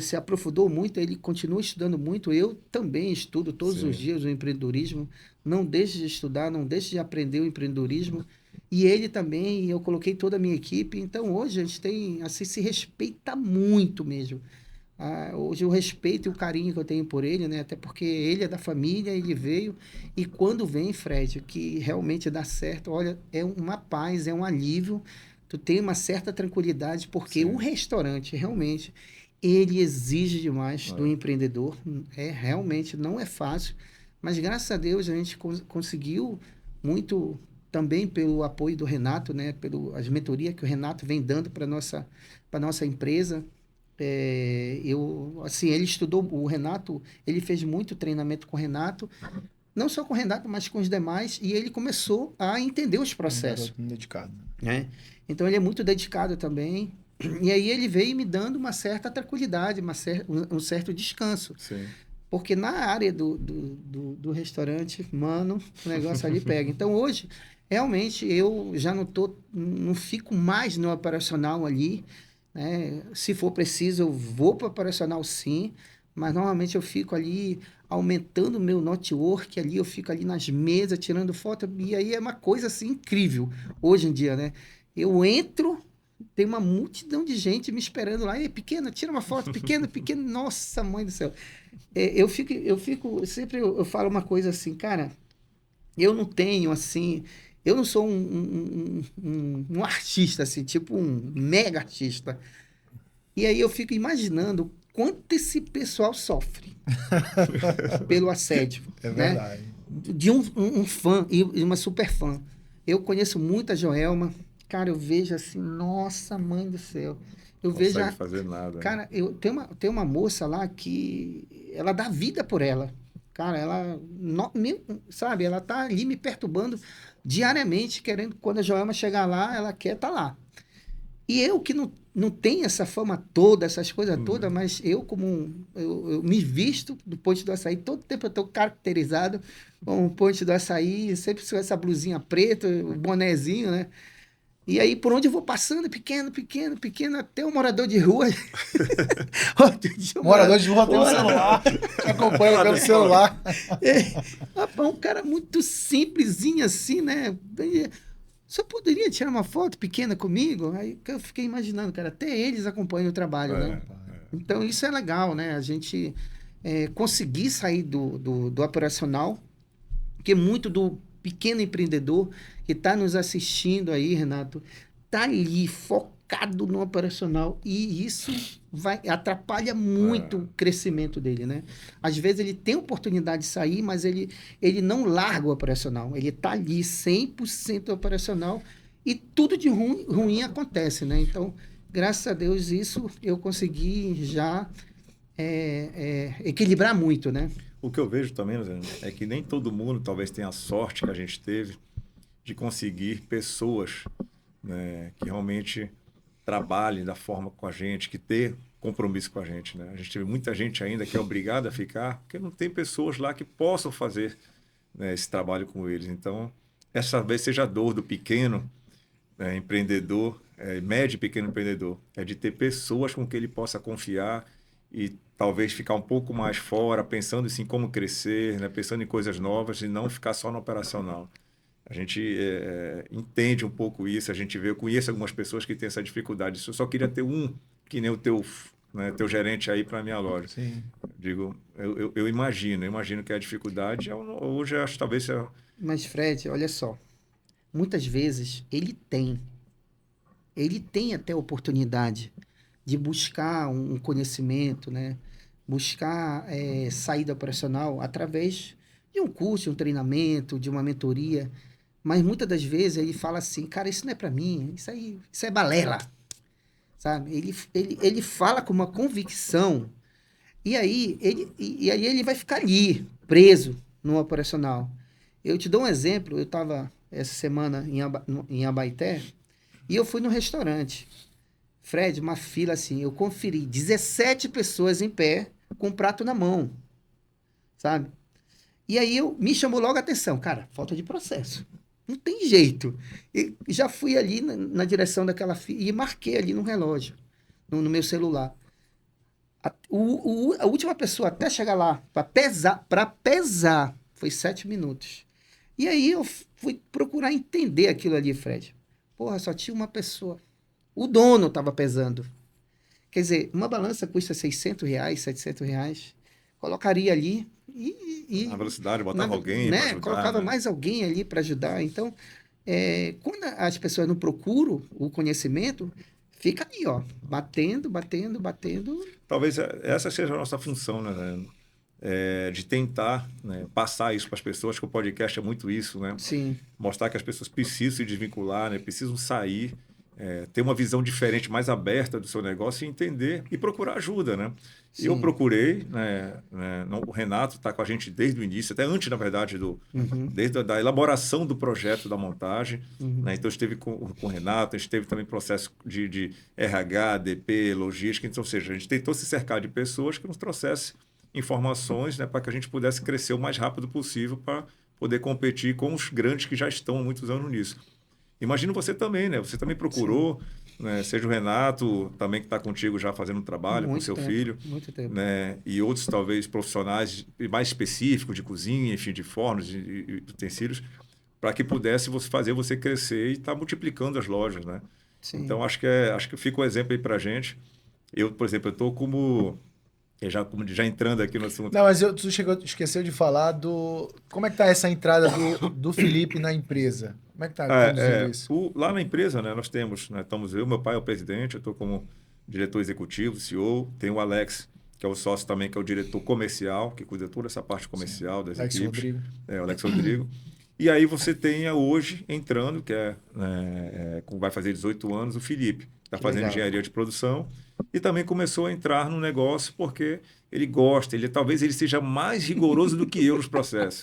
se aprofundou muito, ele continua estudando muito. Eu também estudo todos os dias o empreendedorismo, não deixe de estudar, não deixe de aprender o empreendedorismo. E ele também, eu coloquei toda a minha equipe. Então, hoje a gente tem, assim, se respeita muito mesmo. Hoje o respeito e o carinho que eu tenho por ele, né? Até porque ele é da família, ele veio. E quando vem, Fred, que realmente dá certo, olha, é uma paz, é um alívio. Tu tem uma certa tranquilidade, porque o restaurante, realmente, ele exige demais do empreendedor. Realmente, não é fácil. Mas, graças a Deus, a gente conseguiu muito... Também pelo apoio do Renato, né? Pelas mentorias que o Renato vem dando para a nossa empresa. Ele estudou, o Renato, ele fez muito treinamento com o Renato, não só com o Renato, mas com os demais, e ele começou a entender os processos. Dedicado. Né? Então, ele é muito dedicado também. E aí ele veio me dando uma certa tranquilidade, um certo descanso. Sim. Porque na área do restaurante, mano, o negócio ali pega. Então, hoje... Realmente, eu já não fico mais no operacional ali, né? Se for preciso, eu vou para o operacional sim, mas normalmente eu fico ali aumentando o meu network ali, eu fico ali nas mesas, tirando foto, e aí é uma coisa assim incrível, hoje em dia, né? Eu entro, tem uma multidão de gente me esperando lá, pequena, tira uma foto, pequena, nossa, mãe do céu. Eu fico, sempre eu falo uma coisa assim, cara, eu não tenho assim... Eu não sou um artista, assim, tipo um mega artista. E aí eu fico imaginando quanto esse pessoal sofre pelo assédio. É verdade. Né? De um fã e uma super fã. Eu conheço muito a Joelma. Cara, eu vejo assim, nossa, mãe do céu. Eu não vejo. Consegue fazer nada. Cara, tem uma moça lá que ela dá vida por ela. Cara, ela, sabe, ela tá ali me perturbando diariamente, querendo, quando a Joelma chegar lá, ela quer estar lá. E eu que não tenho essa fama toda, essas coisas todas, mas eu eu me visto do Ponte do Açaí, todo tempo eu estou caracterizado com o Ponte do Açaí, sempre com essa blusinha preta, o bonezinho, né? E aí, por onde eu vou passando, pequeno, até o morador de rua. Morador de rua tem um celular. Acompanha pelo celular. Um cara muito simplesinho assim, né? você poderia tirar uma foto pequena comigo? Aí que eu fiquei imaginando, cara, até eles acompanham o trabalho, né? Então, isso é legal, né? A gente conseguir sair do operacional, porque muito do pequeno empreendedor que está nos assistindo aí, Renato, tá ali focado no operacional e isso atrapalha muito o crescimento dele, né? Às vezes ele tem oportunidade de sair, mas ele não larga o operacional. Ele tá ali 100% operacional e tudo de ruim acontece, né? Então, graças a Deus, isso eu consegui já equilibrar muito, né? O que eu vejo também, Luciano, é que nem todo mundo talvez tenha a sorte que a gente teve de conseguir pessoas, né, que realmente trabalhem da forma com a gente, que ter compromisso com a gente, né? A gente teve muita gente ainda que é obrigada a ficar, porque não tem pessoas lá que possam fazer, né, esse trabalho com eles. Então, essa vez seja a dor do pequeno, né, empreendedor, médio e pequeno empreendedor, é de ter pessoas com que ele possa confiar e talvez ficar um pouco mais fora, pensando assim como crescer, né, pensando em coisas novas e não ficar só no operacional. A gente entende um pouco isso, a gente vê, eu conheço algumas pessoas que têm essa dificuldade. Eu só queria ter um, que nem o teu, né, teu gerente aí para a minha loja. Sim. Digo, eu imagino que a dificuldade hoje acho talvez seja... Mas, Fred, olha só, muitas vezes ele tem até oportunidade de buscar um conhecimento, né? Buscar saída operacional através de um curso, de um treinamento, de uma mentoria. Mas muitas das vezes ele fala assim, cara, isso não é para mim, isso é balela, sabe? Ele fala com uma convicção e aí ele vai ficar ali, preso no operacional. Eu te dou um exemplo, eu estava essa semana em Abaeté e eu fui no restaurante. Fred, uma fila assim, eu conferi 17 pessoas em pé com um prato na mão, sabe? E aí me chamou logo a atenção, cara, falta de processo. Não tem jeito. E já fui ali na direção daquela fila e marquei ali no relógio, no meu celular. A última pessoa até chegar lá para pesar, foi 7 minutos. E aí eu fui procurar entender aquilo ali, Fred. Porra, só tinha uma pessoa. O dono estava pesando. Quer dizer, uma balança custa R$ 600, R$ 700. Colocaria ali A velocidade, botava alguém né? para ajudar, Colocava né? mais alguém ali para ajudar. Então, quando as pessoas não procuram o conhecimento, fica ali, ó, batendo, batendo, batendo. Talvez essa seja a nossa função, né? De tentar, né, passar isso para as pessoas, que o podcast é muito isso, né? Sim, Mostrar que as pessoas precisam se desvincular, né? Precisam sair, ter uma visão diferente, mais aberta do seu negócio e entender e procurar ajuda, né? sim. Eu procurei, o Renato está com a gente desde o início, até antes, na verdade, desde a da elaboração do projeto, da montagem. Né? Então, esteve com o Renato, a gente teve também processo de RH, DP, logística. Então, ou seja, a gente tentou se cercar de pessoas que nos trouxessem informações, né, para que a gente pudesse crescer o mais rápido possível para poder competir com os grandes que já estão há muitos anos nisso. Imagino você também, né? Você também procurou, né? Seja o Renato, também que está contigo já fazendo um trabalho com seu filho, muito tempo. né? E outros talvez profissionais mais específicos de cozinha, enfim, de fornos e utensílios, para que pudesse fazer você crescer e estar multiplicando as lojas, né? Sim. Então acho que fica um exemplo aí para a gente. Eu, por exemplo, eu estou já entrando aqui no assunto. Não, mas esqueceu de falar como é que tá essa entrada do Felipe na empresa? Como é que tá conduzindo isso? Lá na empresa, né, nós temos, né, estamos meu pai é o presidente, eu estou como diretor executivo, CEO, tem o Alex, que é o sócio também, que é o diretor comercial, que cuida toda essa parte comercial das Alex equipes. Rodrigo. O Alex Rodrigo. E aí você tem hoje entrando, que vai fazer 18 anos, o Felipe. Está fazendo engenharia de produção e também começou a entrar no negócio porque ele gosta, talvez ele seja mais rigoroso do que eu nos processos.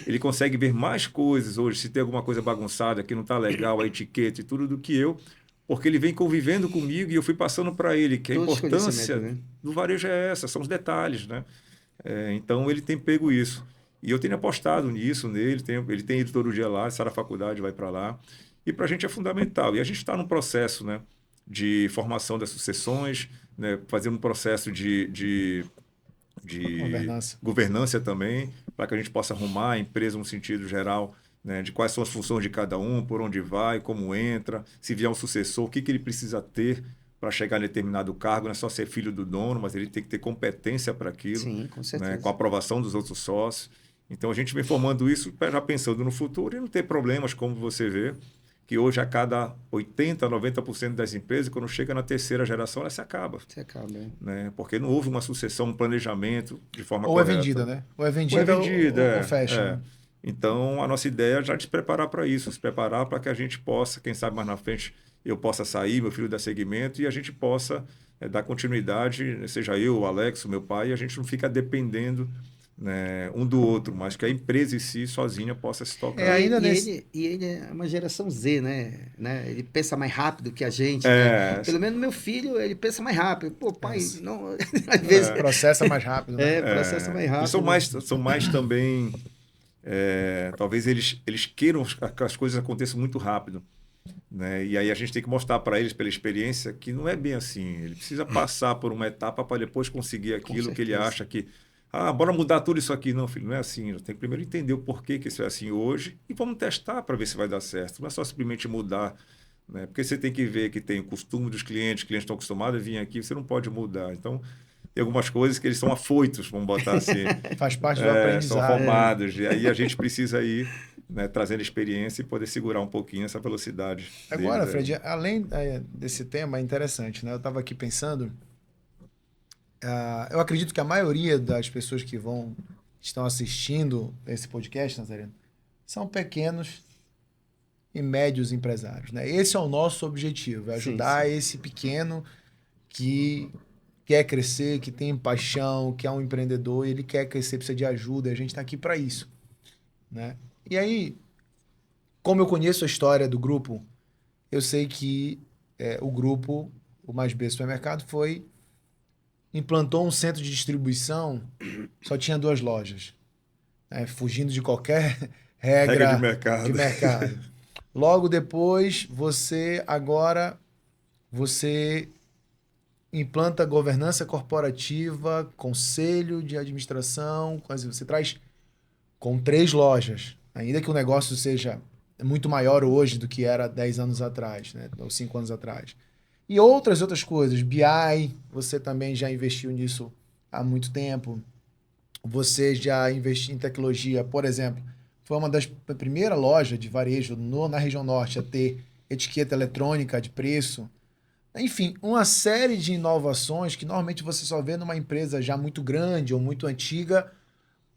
Ele consegue ver mais coisas hoje, se tem alguma coisa bagunçada que não está legal, a etiqueta e tudo, do que eu, porque ele vem convivendo comigo e eu fui passando para ele que a importância do varejo é essa, são os detalhes, né? Então ele tem pego isso. E eu tenho apostado nisso, nele, ele tem ido todo dia lá, sai da faculdade, vai para lá. E para a gente é fundamental. E a gente está num processo, né, de formação das sucessões, né, fazendo um processo de governança também, para que a gente possa arrumar a empresa no sentido geral, né, de quais são as funções de cada um, por onde vai, como entra, se vier um sucessor, o que ele precisa ter para chegar em determinado cargo. Não é só ser filho do dono, mas ele tem que ter competência para aquilo, Sim, com né, certeza. com a aprovação dos outros sócios. Então, a gente vem formando isso já pensando no futuro e não ter problemas, como você vê, que hoje a cada 80%, 90% das empresas, quando chega na terceira geração, ela se acaba. Você acaba, Né? Porque não houve uma sucessão, um planejamento de forma Ou correta. é vendida, né? Ou é Ou é vendida vendida, ou fecha. Então, a nossa ideia é já se preparar para isso, se preparar para que a gente possa, quem sabe mais na frente, eu possa sair, meu filho dar seguimento, e a gente possa dar continuidade, seja eu, o Alex, o meu pai, e a gente não fica dependendo, né, um do outro, mas que a empresa em si, sozinha, possa se tocar. Ainda e, nesse- ele é uma geração Z, né? Ele pensa mais rápido que a gente, né? Pelo menos meu filho, ele pensa mais rápido. Pô, pai, não... Às vezes... Processa mais rápido, né? processa mais rápido. E são mais também... talvez eles queiram que as coisas aconteçam muito rápido. Né? E aí a gente tem que mostrar para eles, pela experiência, que não é bem assim. Ele precisa passar por uma etapa para depois conseguir aquilo que ele acha que... bora mudar tudo isso aqui. Não, filho, não é assim. Tem que primeiro entender o porquê que isso é assim hoje e vamos testar para ver se vai dar certo. Não é só simplesmente mudar, né? Porque você tem que ver que tem o costume dos clientes estão acostumados a vir aqui, você não pode mudar. Então, tem algumas coisas que eles são afoitos, vamos botar assim. Faz parte do São aprendizado. formados. E aí a gente precisa ir, né, trazendo experiência e poder segurar um pouquinho essa velocidade. Agora, deles, Fred, além desse tema, é interessante, né? Eu estava aqui pensando, eu acredito que a maioria das pessoas que estão assistindo esse podcast, Nazareno, são pequenos e médios empresários, né? Esse é o nosso objetivo, é ajudar esse pequeno que quer crescer, que tem paixão, que é um empreendedor, ele quer crescer, precisa de ajuda, e a gente está aqui para isso, né? E aí, como eu conheço a história do grupo, eu sei que o grupo, o Mais B Supermercado, implantou um centro de distribuição, só tinha 2 lojas, né? Fugindo de qualquer regra de mercado. Logo depois, você implanta governança corporativa, conselho de administração, você traz com 3 lojas, ainda que o negócio seja muito maior hoje do que era 10 anos atrás, né? Ou 5 anos atrás. E outras coisas. BI, você também já investiu nisso há muito tempo. Você já investiu em tecnologia, por exemplo, foi uma das primeiras lojas de varejo na região norte a ter etiqueta eletrônica de preço. Enfim, uma série de inovações que normalmente você só vê numa empresa já muito grande ou muito antiga,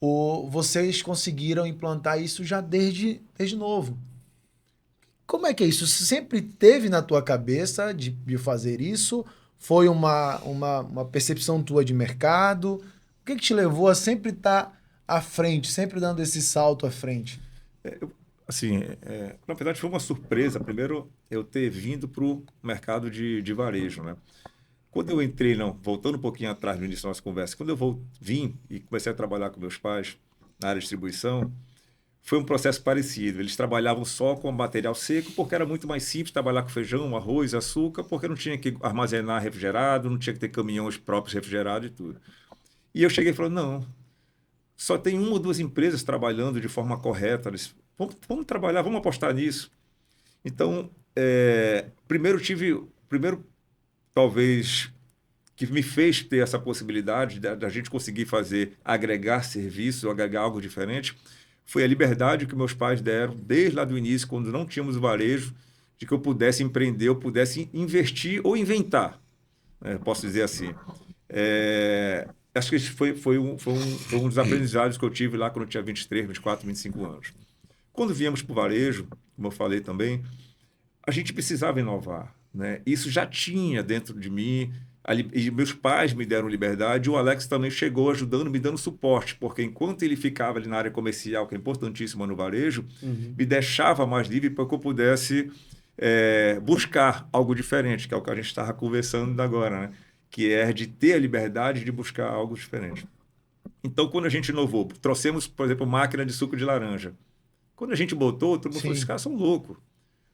ou vocês conseguiram implantar isso já desde novo. Como é que é isso? Você sempre teve na tua cabeça de fazer isso? Foi uma percepção tua de mercado? O que te levou a sempre estar à frente, sempre dando esse salto à frente? Na verdade, foi uma surpresa, primeiro, eu ter vindo para o mercado de varejo, né? Quando eu entrei, voltando um pouquinho atrás no início da nossa conversa, quando eu vim e comecei a trabalhar com meus pais na área de distribuição, foi um processo parecido. Eles trabalhavam só com material seco, porque era muito mais simples trabalhar com feijão, arroz, açúcar, porque não tinha que armazenar refrigerado, não tinha que ter caminhões próprios refrigerados e tudo. E eu cheguei e falei, não, só tem 1 ou 2 empresas trabalhando de forma correta. Vamos trabalhar, vamos apostar nisso. Então, primeiro, talvez, que me fez ter essa possibilidade da gente conseguir agregar serviços, agregar algo diferente, foi a liberdade que meus pais deram, desde lá do início, quando não tínhamos o varejo, de que eu pudesse empreender, eu pudesse investir ou inventar, posso dizer assim. Acho que esse foi um dos aprendizados que eu tive lá quando eu tinha 23, 24, 25 anos. Quando viemos para o varejo, como eu falei também, a gente precisava inovar, né? Isso já tinha dentro de mim, e meus pais me deram liberdade, o Alex também chegou ajudando, me dando suporte, porque enquanto ele ficava ali na área comercial, que é importantíssima no varejo, me deixava mais livre para que eu pudesse buscar algo diferente, que é o que a gente estava conversando agora, né? Que é de ter a liberdade de buscar algo diferente. Então, quando a gente inovou, trouxemos, por exemplo, máquina de suco de laranja. Quando a gente botou, todo mundo falou, esses caras são loucos.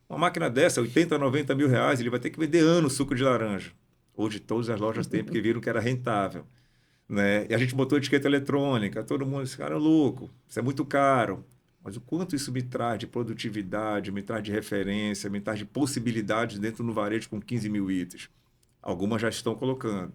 Uma máquina dessa, 80, 90 mil reais, ele vai ter que vender anos suco de laranja. Hoje todas as lojas têm, porque viram que era rentável. Né? E a gente botou etiqueta eletrônica, todo mundo, esse cara é louco, isso é muito caro. mas o quanto isso me traz de produtividade, me traz de referência, me traz de possibilidades dentro do varejo com 15 mil itens. Algumas já estão colocando,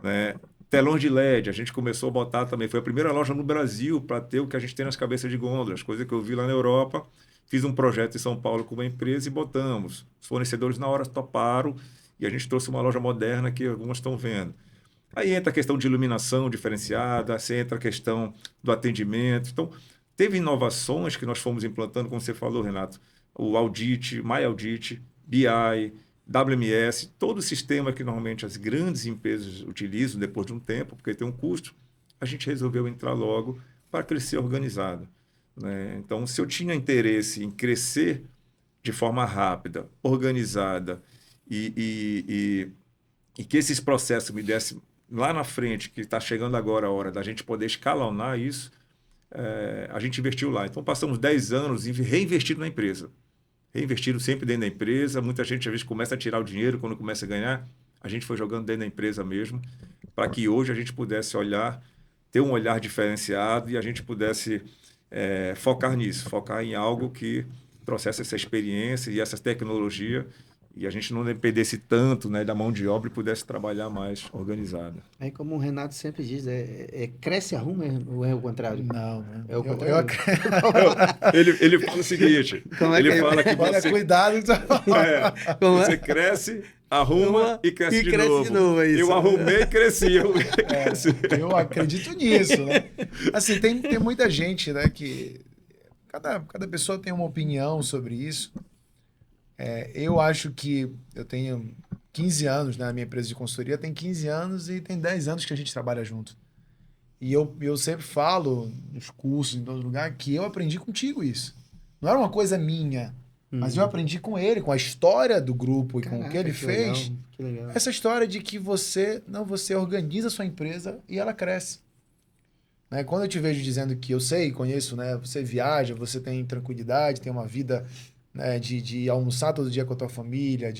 né? Telões de LED, a gente começou a botar também. Foi a primeira loja no Brasil para ter o que a gente tem nas cabeças de gôndolas, coisa que eu vi lá na Europa. Fiz um projeto em São Paulo com uma empresa e botamos. Os fornecedores na hora toparam e a gente trouxe uma loja moderna que algumas estão vendo. Aí entra a questão de iluminação diferenciada, aí entra a questão do atendimento. Então, teve inovações que nós fomos implantando, como você falou, Renato. O Audit, MyAudit, BI, WMS, todo o sistema que normalmente as grandes empresas utilizam depois de um tempo, porque tem um custo, a gente resolveu entrar logo para crescer organizado, né? Então, se eu tinha interesse em crescer de forma rápida, organizada e que esses processos me dessem lá na frente, que está chegando agora a hora da gente poder escalonar isso, a gente investiu lá. Então, passamos 10 anos reinvestindo na empresa. Reinvestindo sempre dentro da empresa. Muita gente, às vezes, começa a tirar o dinheiro quando começa a ganhar. A gente foi jogando dentro da empresa mesmo, para que hoje a gente pudesse olhar, ter um olhar diferenciado e a gente pudesse focar nisso, focar em algo que trouxesse essa experiência e essa tecnologia e a gente não dependesse tanto, né, da mão de obra e pudesse trabalhar mais organizada. Aí, como o Renato sempre diz, cresce, arruma, ou é o contrário? Não, né? É o contrário? Ele fala o seguinte, ele fala que olha, você... cuidado. Você cresce, arruma e cresce de novo. É isso. Eu arrumei e cresci. Eu acredito nisso, né? Assim, tem muita gente, né, que... Cada pessoa tem uma opinião sobre isso. Eu acho que eu tenho 15 anos, né? A minha empresa de consultoria tem 15 anos e tem 10 anos que a gente trabalha junto. E eu sempre falo nos cursos, em todo lugar, que eu aprendi contigo isso. Não era uma coisa minha, mas eu aprendi com ele, com a história do grupo e com o que ele fez. Legal, que legal. Essa história de que você organiza a sua empresa e ela cresce. Né? Quando eu te vejo dizendo que eu sei, conheço, né? Você viaja, você tem tranquilidade, tem uma vida... né, de almoçar todo dia com a tua família,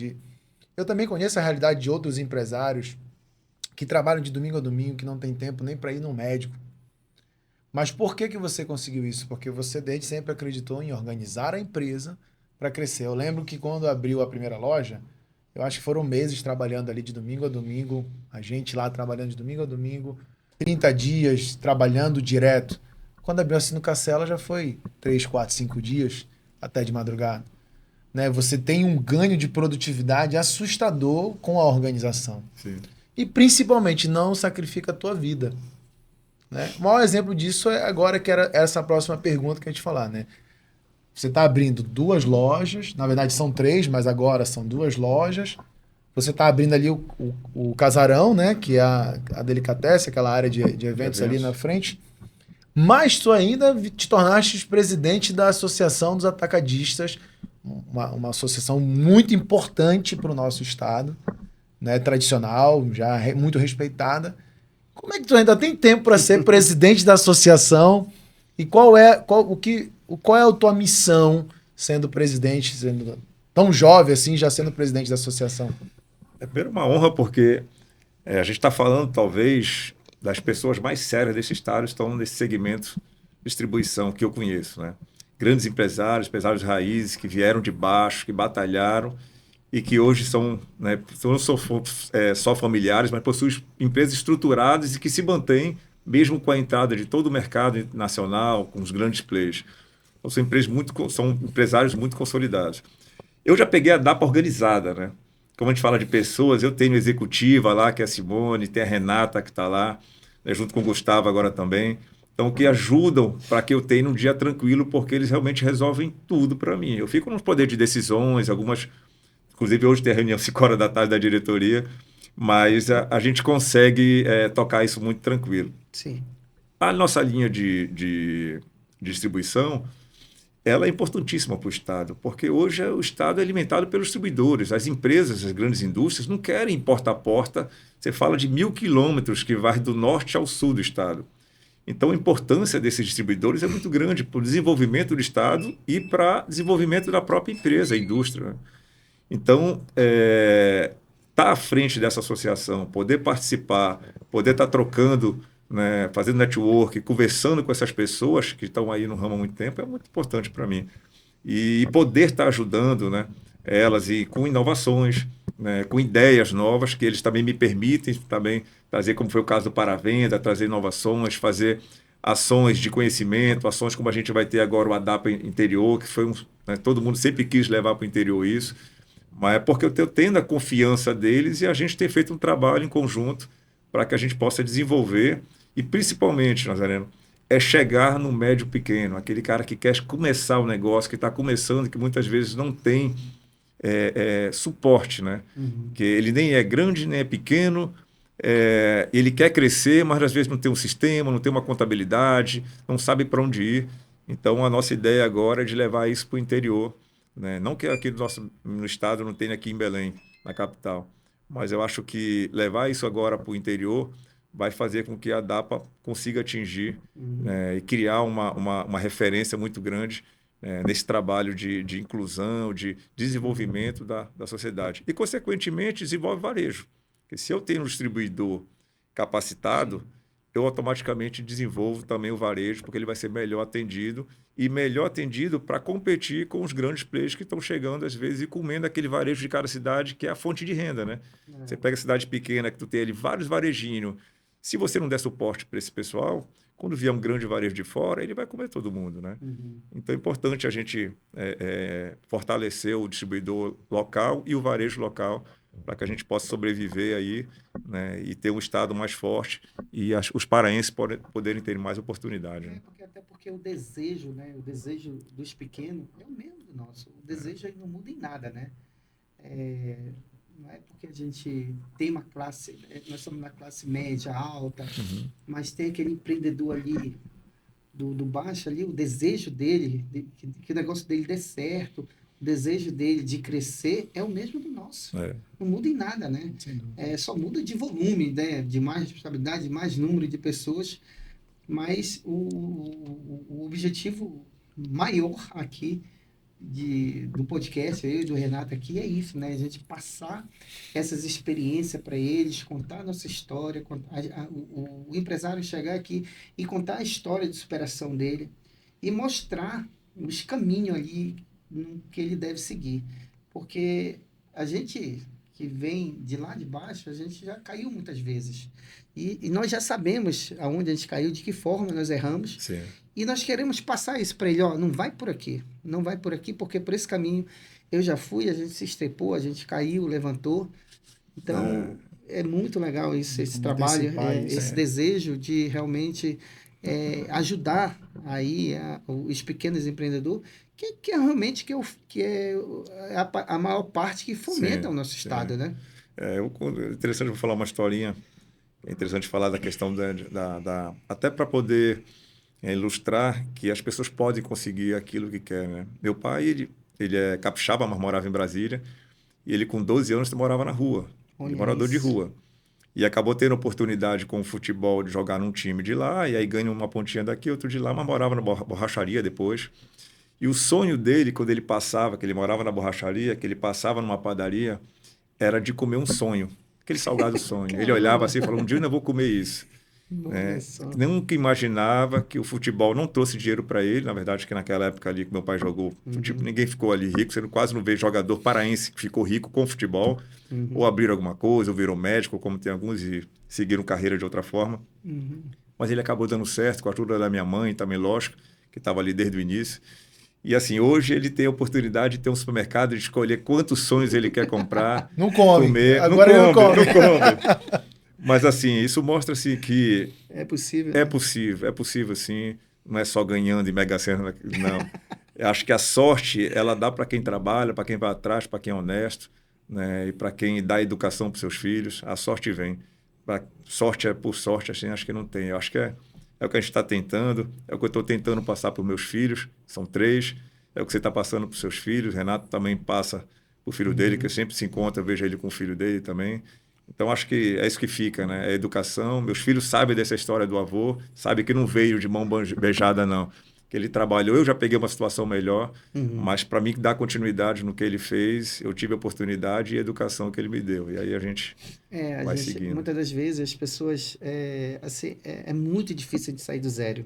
eu também conheço a realidade de outros empresários que trabalham de domingo a domingo, que não tem tempo nem para ir no médico. Mas por que você conseguiu isso? Porque você desde sempre acreditou em organizar a empresa para crescer. Eu lembro que quando abriu a primeira loja, eu acho que foram meses trabalhando ali de domingo a domingo, a gente lá trabalhando de domingo a domingo, 30 dias trabalhando direto. Quando abriu assim no Cacela já foi 3, 4, 5 dias, até de madrugada. Né? Você tem um ganho de produtividade assustador com a organização. Sim. E principalmente não sacrifica a tua vida. Né? O maior exemplo disso é agora que era essa próxima pergunta que a gente falar. Né? Você está abrindo 2 lojas, na verdade são 3, mas agora são 2 lojas. Você está abrindo ali o casarão, né? Que é a Delicatessen, aquela área de eventos ali na frente. Mas tu ainda te tornaste presidente da Associação dos Atacadistas, uma associação muito importante para o nosso estado, né? Tradicional, já muito respeitada. Como é que tu ainda tem tempo para ser presidente da associação? E qual é a tua missão sendo presidente, sendo tão jovem assim, já sendo presidente da associação? É primeiro uma honra porque a gente está falando, talvez, das pessoas mais sérias desse estado estão nesse segmento de distribuição que eu conheço, né? Grandes empresários raízes que vieram de baixo, que batalharam e que hoje são, né, não são só familiares, mas possuem empresas estruturadas e que se mantêm mesmo com a entrada de todo o mercado nacional, com os grandes players. Então, são empresários muito consolidados. Eu já peguei a DAPA organizada, né? Como a gente fala de pessoas, eu tenho executiva lá, que é a Simone, tem a Renata que está lá, né, junto com o Gustavo agora também. Então, que ajudam para que eu tenha um dia tranquilo, porque eles realmente resolvem tudo para mim. Eu fico nos poderes de decisões, inclusive hoje tem a reunião 5 horas da tarde da diretoria, mas a gente consegue tocar isso muito tranquilo. Sim. A nossa linha de distribuição, ela é importantíssima para o Estado, porque hoje o Estado é alimentado pelos distribuidores. As empresas, as grandes indústrias, não querem ir porta a porta. Você fala de 1.000 quilômetros que vai do norte ao sul do Estado. Então, a importância desses distribuidores é muito grande para o desenvolvimento do Estado e para o desenvolvimento da própria empresa, a indústria. Então, estar à frente dessa associação, poder participar, poder estar trocando né, fazendo network, conversando com essas pessoas que estão aí no ramo há muito tempo, é muito importante para mim. E poder estar ajudando, né, elas e com inovações, né, com ideias novas que eles também me permitem também trazer, como foi o caso do Paravenda, trazer inovações, fazer ações de conhecimento, ações como a gente vai ter agora o Adapa Interior, que foi né, todo mundo sempre quis levar para o interior isso, mas é porque eu tenho tendo a confiança deles e a gente tem feito um trabalho em conjunto para que a gente possa desenvolver e principalmente, Nazareno, é chegar no médio pequeno, aquele cara que quer começar o negócio, que está começando, que muitas vezes não tem suporte, né? Uhum. Que ele nem é grande, nem é pequeno, ele quer crescer, mas às vezes não tem um sistema, não tem uma contabilidade, não sabe para onde ir. Então, a nossa ideia agora é de levar isso para o interior, né? Não que aqui no estado não tenha aqui em Belém, na capital, mas eu acho que levar isso agora para o interior vai fazer com que a DAPA consiga atingir, né, e criar uma referência muito grande nesse trabalho de inclusão, de desenvolvimento da sociedade. E, consequentemente, desenvolve varejo. Porque se eu tenho um distribuidor capacitado, eu automaticamente desenvolvo também o varejo, porque ele vai ser melhor atendido para competir com os grandes players que estão chegando, às vezes, e comendo aquele varejo de cada cidade, que é a fonte de renda, né? Você pega a cidade pequena, que tu tem ali vários varejinhos. Se você não der suporte para esse pessoal, quando vier um grande varejo de fora, ele vai comer todo mundo, né? Então é importante a gente fortalecer o distribuidor local e o varejo local para que a gente possa sobreviver aí, né, e ter um estado mais forte e os paraenses poderem ter mais oportunidade. Né? Até porque o desejo, né? O desejo dos pequenos é o mesmo do nosso. O desejo aí não muda em nada, né? Não é porque a gente tem uma classe, nós somos na classe média, alta, mas tem aquele empreendedor ali do baixo ali, o desejo dele, que o negócio dele dê certo, o desejo dele de crescer é o mesmo do nosso. Não muda em nada, né? Só muda de volume, né? De mais responsabilidade, de mais número de pessoas, mas o objetivo maior aqui do podcast, eu e do Renato aqui, é isso, né? A gente passar essas experiências para eles, contar a nossa história, o empresário chegar aqui e contar a história de superação dele e mostrar os caminhos ali que ele deve seguir. Porque a gente que vem de lá de baixo, a gente já caiu muitas vezes. E nós já sabemos aonde a gente caiu, de que forma nós erramos. Sim. E nós queremos passar isso para ele, ó, não vai por aqui, não vai por aqui, porque por esse caminho eu já fui, a gente se estrepou, a gente caiu, levantou. Então, é muito legal isso, esse trabalho, esse desejo de realmente ajudar aí os pequenos empreendedores, que é realmente que é a maior parte que fomenta o nosso estado, né? É interessante, vou falar uma historinha. É interessante falar da questão até para poder ilustrar que as pessoas podem conseguir aquilo que querem, né? Meu pai, ele é capixaba, mas morava em Brasília, e ele com 12 anos morava na rua, morador de rua. E acabou tendo oportunidade com o futebol de jogar num time de lá, e aí ganha uma pontinha daqui, outro de lá, mas morava na borracharia depois. E o sonho dele, quando ele passava, que ele morava na borracharia, que ele passava numa padaria, era de comer um sonho, aquele salgado sonho. Ele olhava assim e falava, um dia eu ainda vou comer isso. Nunca imaginava que o futebol não trouxe dinheiro para ele. Na verdade, que naquela época ali que meu pai jogou, ninguém ficou ali rico. Você quase não vê jogador paraense que ficou rico com futebol, ou abriram alguma coisa, ou virou médico, como tem alguns, e seguiram carreira de outra forma. Mas ele acabou dando certo, com a ajuda da minha mãe também, lógico, que estava ali desde o início. E assim, hoje ele tem a oportunidade de ter um supermercado, de escolher quantos sonhos ele quer comprar. Não come. Comer. Agora não come. Mas assim, isso mostra assim, que é possível. É possível sim. Não é só ganhando em Mega Sena, não. Eu acho que a sorte, ela dá para quem trabalha, para quem vai atrás, para quem é honesto, né? E para quem dá educação para seus filhos, a sorte vem. Sorte é por sorte, assim, acho que não tem. Eu acho que é o que a gente está tentando, é o que eu estou tentando passar para os meus filhos, são 3, é o que você está passando para os seus filhos, Renato também passa para o filho dele, que eu sempre se encontra, vejo ele com o filho dele também. Então, acho que é isso que fica, né? É a educação. Meus filhos sabem dessa história do avô, sabem que não veio de mão beijada, não. que ele trabalhou. Eu já peguei uma situação melhor, Uhum. mas para mim dar continuidade no que ele fez, eu tive a oportunidade e a educação que ele me deu. E aí a gente A vai gente, seguindo. muitas das vezes as pessoas, assim, é muito difícil de sair do zero.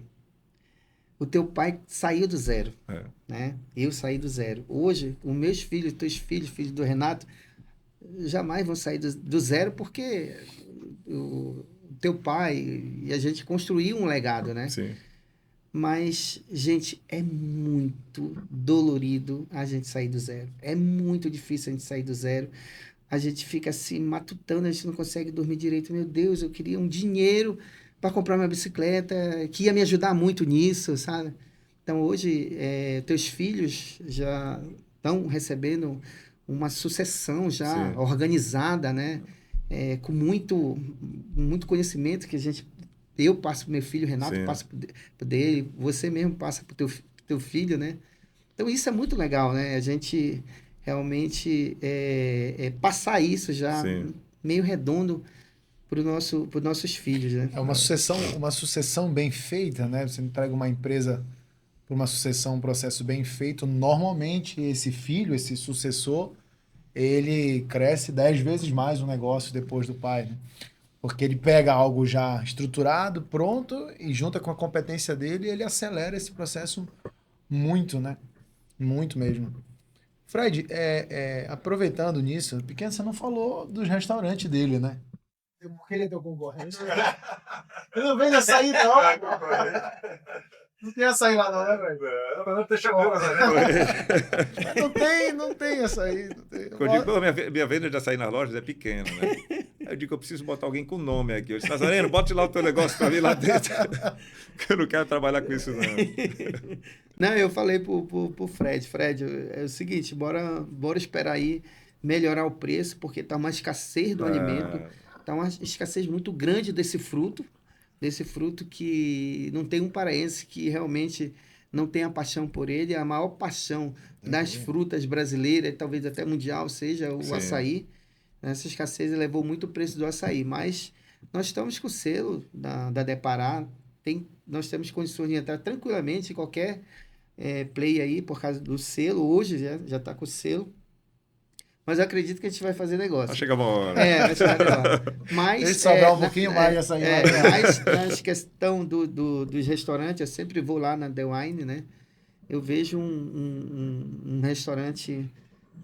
O teu pai saiu do zero, É, né? Eu saí do zero. Hoje, os meus filhos, teus filhos, filhos do Renato, jamais vão sair do zero porque o teu pai e a gente construiu um legado, né? sim, Mas, gente, é muito dolorido a gente sair do zero. É muito difícil a gente sair do zero. A gente fica assim, matutando, a gente não consegue dormir direito. Meu Deus, eu queria um dinheiro para comprar uma bicicleta, que ia me ajudar muito nisso, sabe? Então, hoje, teus filhos já estão recebendo uma sucessão já sim, organizada, né? Com muito conhecimento que eu passo para meu filho, o Renato sim. passa para dele, você mesmo passa para o teu filho, né? Então, isso é muito legal, né? A gente realmente passar isso já Sim. meio redondo para os nossos filhos, né? É uma sucessão bem feita, né? Você entrega uma empresa para uma sucessão, um processo bem feito. Normalmente, esse filho, esse sucessor, ele cresce 10 vezes mais o negócio depois do pai, né? Porque ele pega algo já estruturado, pronto, e junta com a competência dele, ele acelera esse processo muito, né? Muito mesmo. Fred, aproveitando nisso, pequeno, você não falou dos restaurantes dele, né? Porque ele é teu concorrente. Ele não vende açaí, não. Não tem açaí lá, não, né, velho? Não, deixa eu ver. Não tem açaí. Não tem. Eu digo, pô, minha venda de açaí nas lojas é pequena, né? Aí eu digo, eu preciso botar alguém com nome aqui. Eu disse, Nazareno, bote lá o teu negócio para mim lá dentro. Que eu não quero trabalhar com isso, não. Não, eu falei pro Fred, é o seguinte, bora esperar aí melhorar o preço, porque tá uma escassez do alimento, tá uma escassez muito grande desse fruto que não tem um paraense que realmente não tenha paixão por ele. A maior paixão das frutas brasileiras, talvez até mundial, seja o Sim. açaí. Essa escassez elevou muito o preço do açaí, mas nós estamos com o selo da Depará, nós temos condições de entrar tranquilamente em qualquer play aí, por causa do selo. Hoje já está com o selo. Mas eu acredito que a gente vai fazer negócio. Vai chegar uma hora. Vai chegar negócio. Mas, Deixa sobrar um pouquinho mais essa aí. mas na questão dos restaurantes, eu sempre vou lá na The Wine, né? Eu vejo um restaurante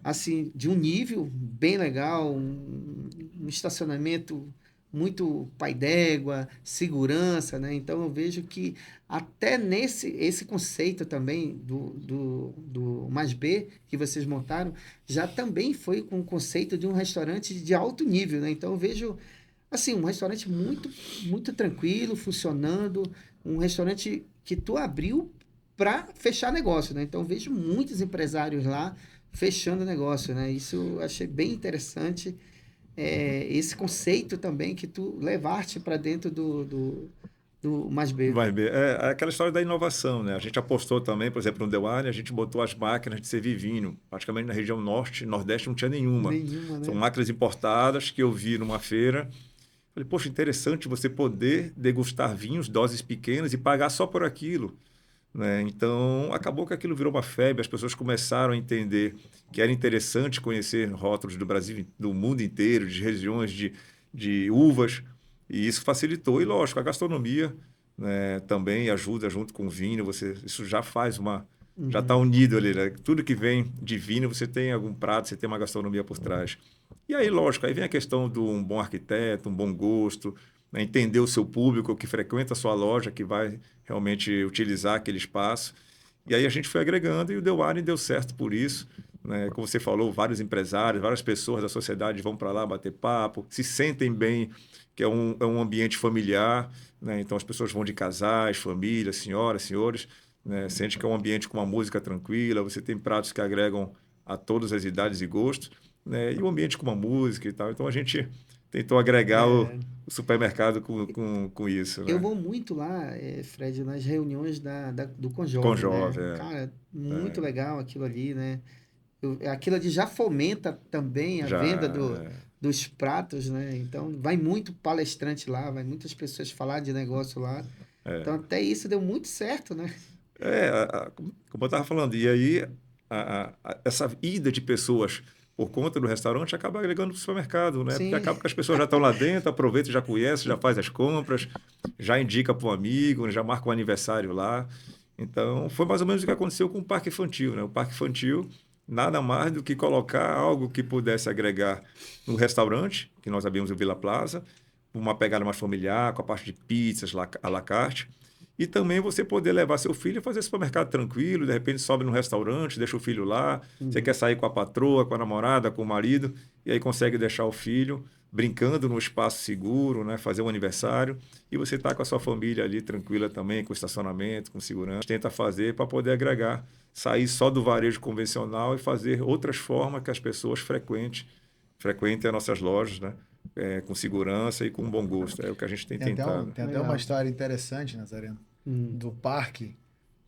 assim, de um nível bem legal, um estacionamento muito pai d'égua, segurança, né? Então eu vejo que até esse conceito também do Mais B que vocês montaram, já também foi com o conceito de um restaurante de alto nível, né? Então eu vejo assim, um restaurante muito tranquilo, funcionando, um restaurante que tu abriu para fechar negócio, né? Então eu vejo muitos empresários lá fechando negócio, né? Isso eu achei bem interessante, esse conceito também que tu levaste para dentro do Mais B. Vai ver. É aquela história da inovação, né? A gente apostou também, por exemplo, no The Wine, a gente botou as máquinas de servir vinho. Praticamente na região norte, nordeste não tinha nenhuma. Nenhuma, né? São máquinas importadas que eu vi numa feira. Falei, poxa, interessante você poder degustar vinhos, doses pequenas e pagar só por aquilo, né? Então, acabou que aquilo virou uma febre, as pessoas começaram a entender que era interessante conhecer rótulos do Brasil, do mundo inteiro, de regiões de uvas, e isso facilitou. E, lógico, a gastronomia, né, também ajuda junto com o vinho, isso já faz já está unido ali, né? Tudo que vem de vinho, você tem algum prato, você tem uma gastronomia por trás. E aí, lógico, aí vem a questão de um bom arquiteto, um bom gosto, né, entender o seu público que frequenta a sua loja, que vai realmente utilizar aquele espaço. E aí a gente foi agregando e o The Wine deu certo por isso, né? Como você falou, vários empresários, várias pessoas da sociedade vão para lá bater papo, se sentem bem, que é um ambiente familiar, né? Então as pessoas vão de casais, famílias, senhoras, senhores, né? Sente que é um ambiente com uma música tranquila, você tem pratos que agregam a todas as idades e gostos, né? E o ambiente com uma música e tal. Então a gente tentou agregar o supermercado com isso, né? Eu vou muito lá, Fred, nas reuniões do Conjove, Com jovem, né? é. Cara, muito legal aquilo ali, né? Aquilo ali já fomenta também a Já, venda dos pratos, né? Então, vai muito palestrante lá, vai muitas pessoas falar de negócio lá. Então, até isso deu muito certo, né? Como eu estava falando, e aí essa ida de pessoas por conta do restaurante acaba agregando para o supermercado, né? Porque Sim. acaba que as pessoas já estão lá dentro, aproveita, já conhece, já faz as compras, já indica para o amigo, já marca um aniversário lá. Então, foi mais ou menos o que aconteceu com o Parque Infantil, né? O Parque Infantil, nada mais do que colocar algo que pudesse agregar no restaurante, que nós abrimos o Vila Plaza, uma pegada mais familiar, com a parte de pizzas, à la carte, e também você poder levar seu filho e fazer supermercado tranquilo, de repente sobe no restaurante, deixa o filho lá, você quer sair com a patroa, com a namorada, com o marido, e aí consegue deixar o filho brincando no espaço seguro, né? Fazer um aniversário, e você está com a sua família ali tranquila também, com estacionamento, com segurança. Tenta fazer para poder agregar, sair só do varejo convencional e fazer outras formas que as pessoas frequentem as nossas lojas, né? Com segurança e com bom gosto. É o que a gente tem tentado. Tem até uma história interessante, Nazareno, do parque.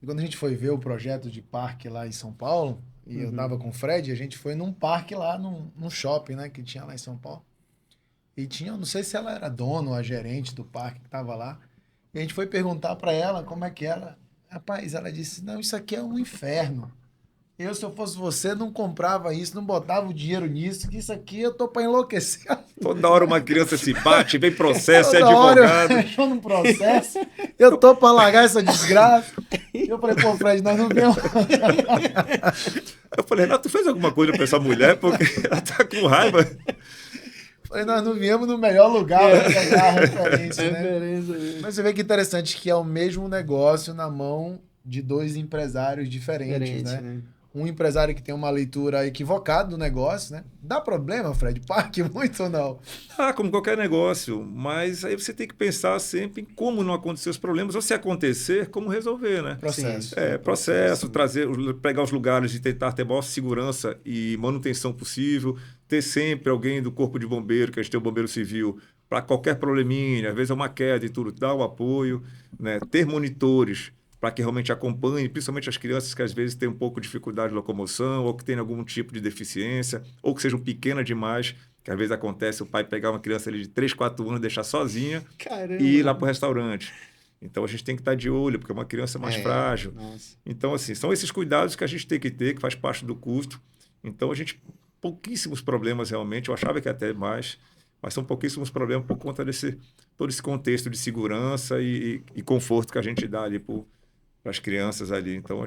E quando a gente foi ver o projeto de parque lá em São Paulo, e eu tava com o Fred, a gente foi num parque lá, num shopping, né, que tinha lá em São Paulo. E tinha, não sei se ela era dona ou a gerente do parque que tava lá. E a gente foi perguntar para ela como é que era. Rapaz, ela disse, não, isso aqui é um inferno. Eu, se eu fosse você, não comprava isso, não botava o dinheiro nisso, que isso aqui eu tô para enlouquecer. Toda hora uma criança se bate, vem processo, é Toda hora advogado. eu tô num processo, eu tô para largar essa desgraça. Eu falei, pô, Fred, nós não vemos. Eu falei, Renato, tu fez alguma coisa para essa mulher? Porque ela tá com raiva. Falei, nós não viemos no melhor lugar para pegar a referência, né? Referência mesmo. Mas você vê que interessante que é o mesmo negócio na mão de dois empresários diferentes, né? Um empresário que tem uma leitura equivocada do negócio, né? Dá problema, Fred? Parque muito ou não? Como qualquer negócio, mas aí você tem que pensar sempre em como não acontecer os problemas, ou se acontecer, como resolver, né? Processo. Processo, pegar os lugares e tentar ter a maior segurança e manutenção possível, ter sempre alguém do corpo de bombeiro, que a gente tem o bombeiro civil, para qualquer probleminha, às vezes é uma queda e tudo, dar o apoio, né? Ter monitores para que realmente acompanhe, principalmente as crianças que às vezes têm um pouco de dificuldade de locomoção, ou que têm algum tipo de deficiência, ou que sejam pequenas demais, que às vezes acontece o pai pegar uma criança ali de 3, 4 anos, deixar sozinha e ir lá para o restaurante. Então a gente tem que estar de olho, porque é uma criança mais frágil. Nossa. Então, assim, são esses cuidados que a gente tem que ter, que faz parte do custo. Então, pouquíssimos problemas realmente, eu achava que até mais, mas são pouquíssimos problemas por conta todo esse contexto de segurança e conforto que a gente dá ali para as crianças ali. Então,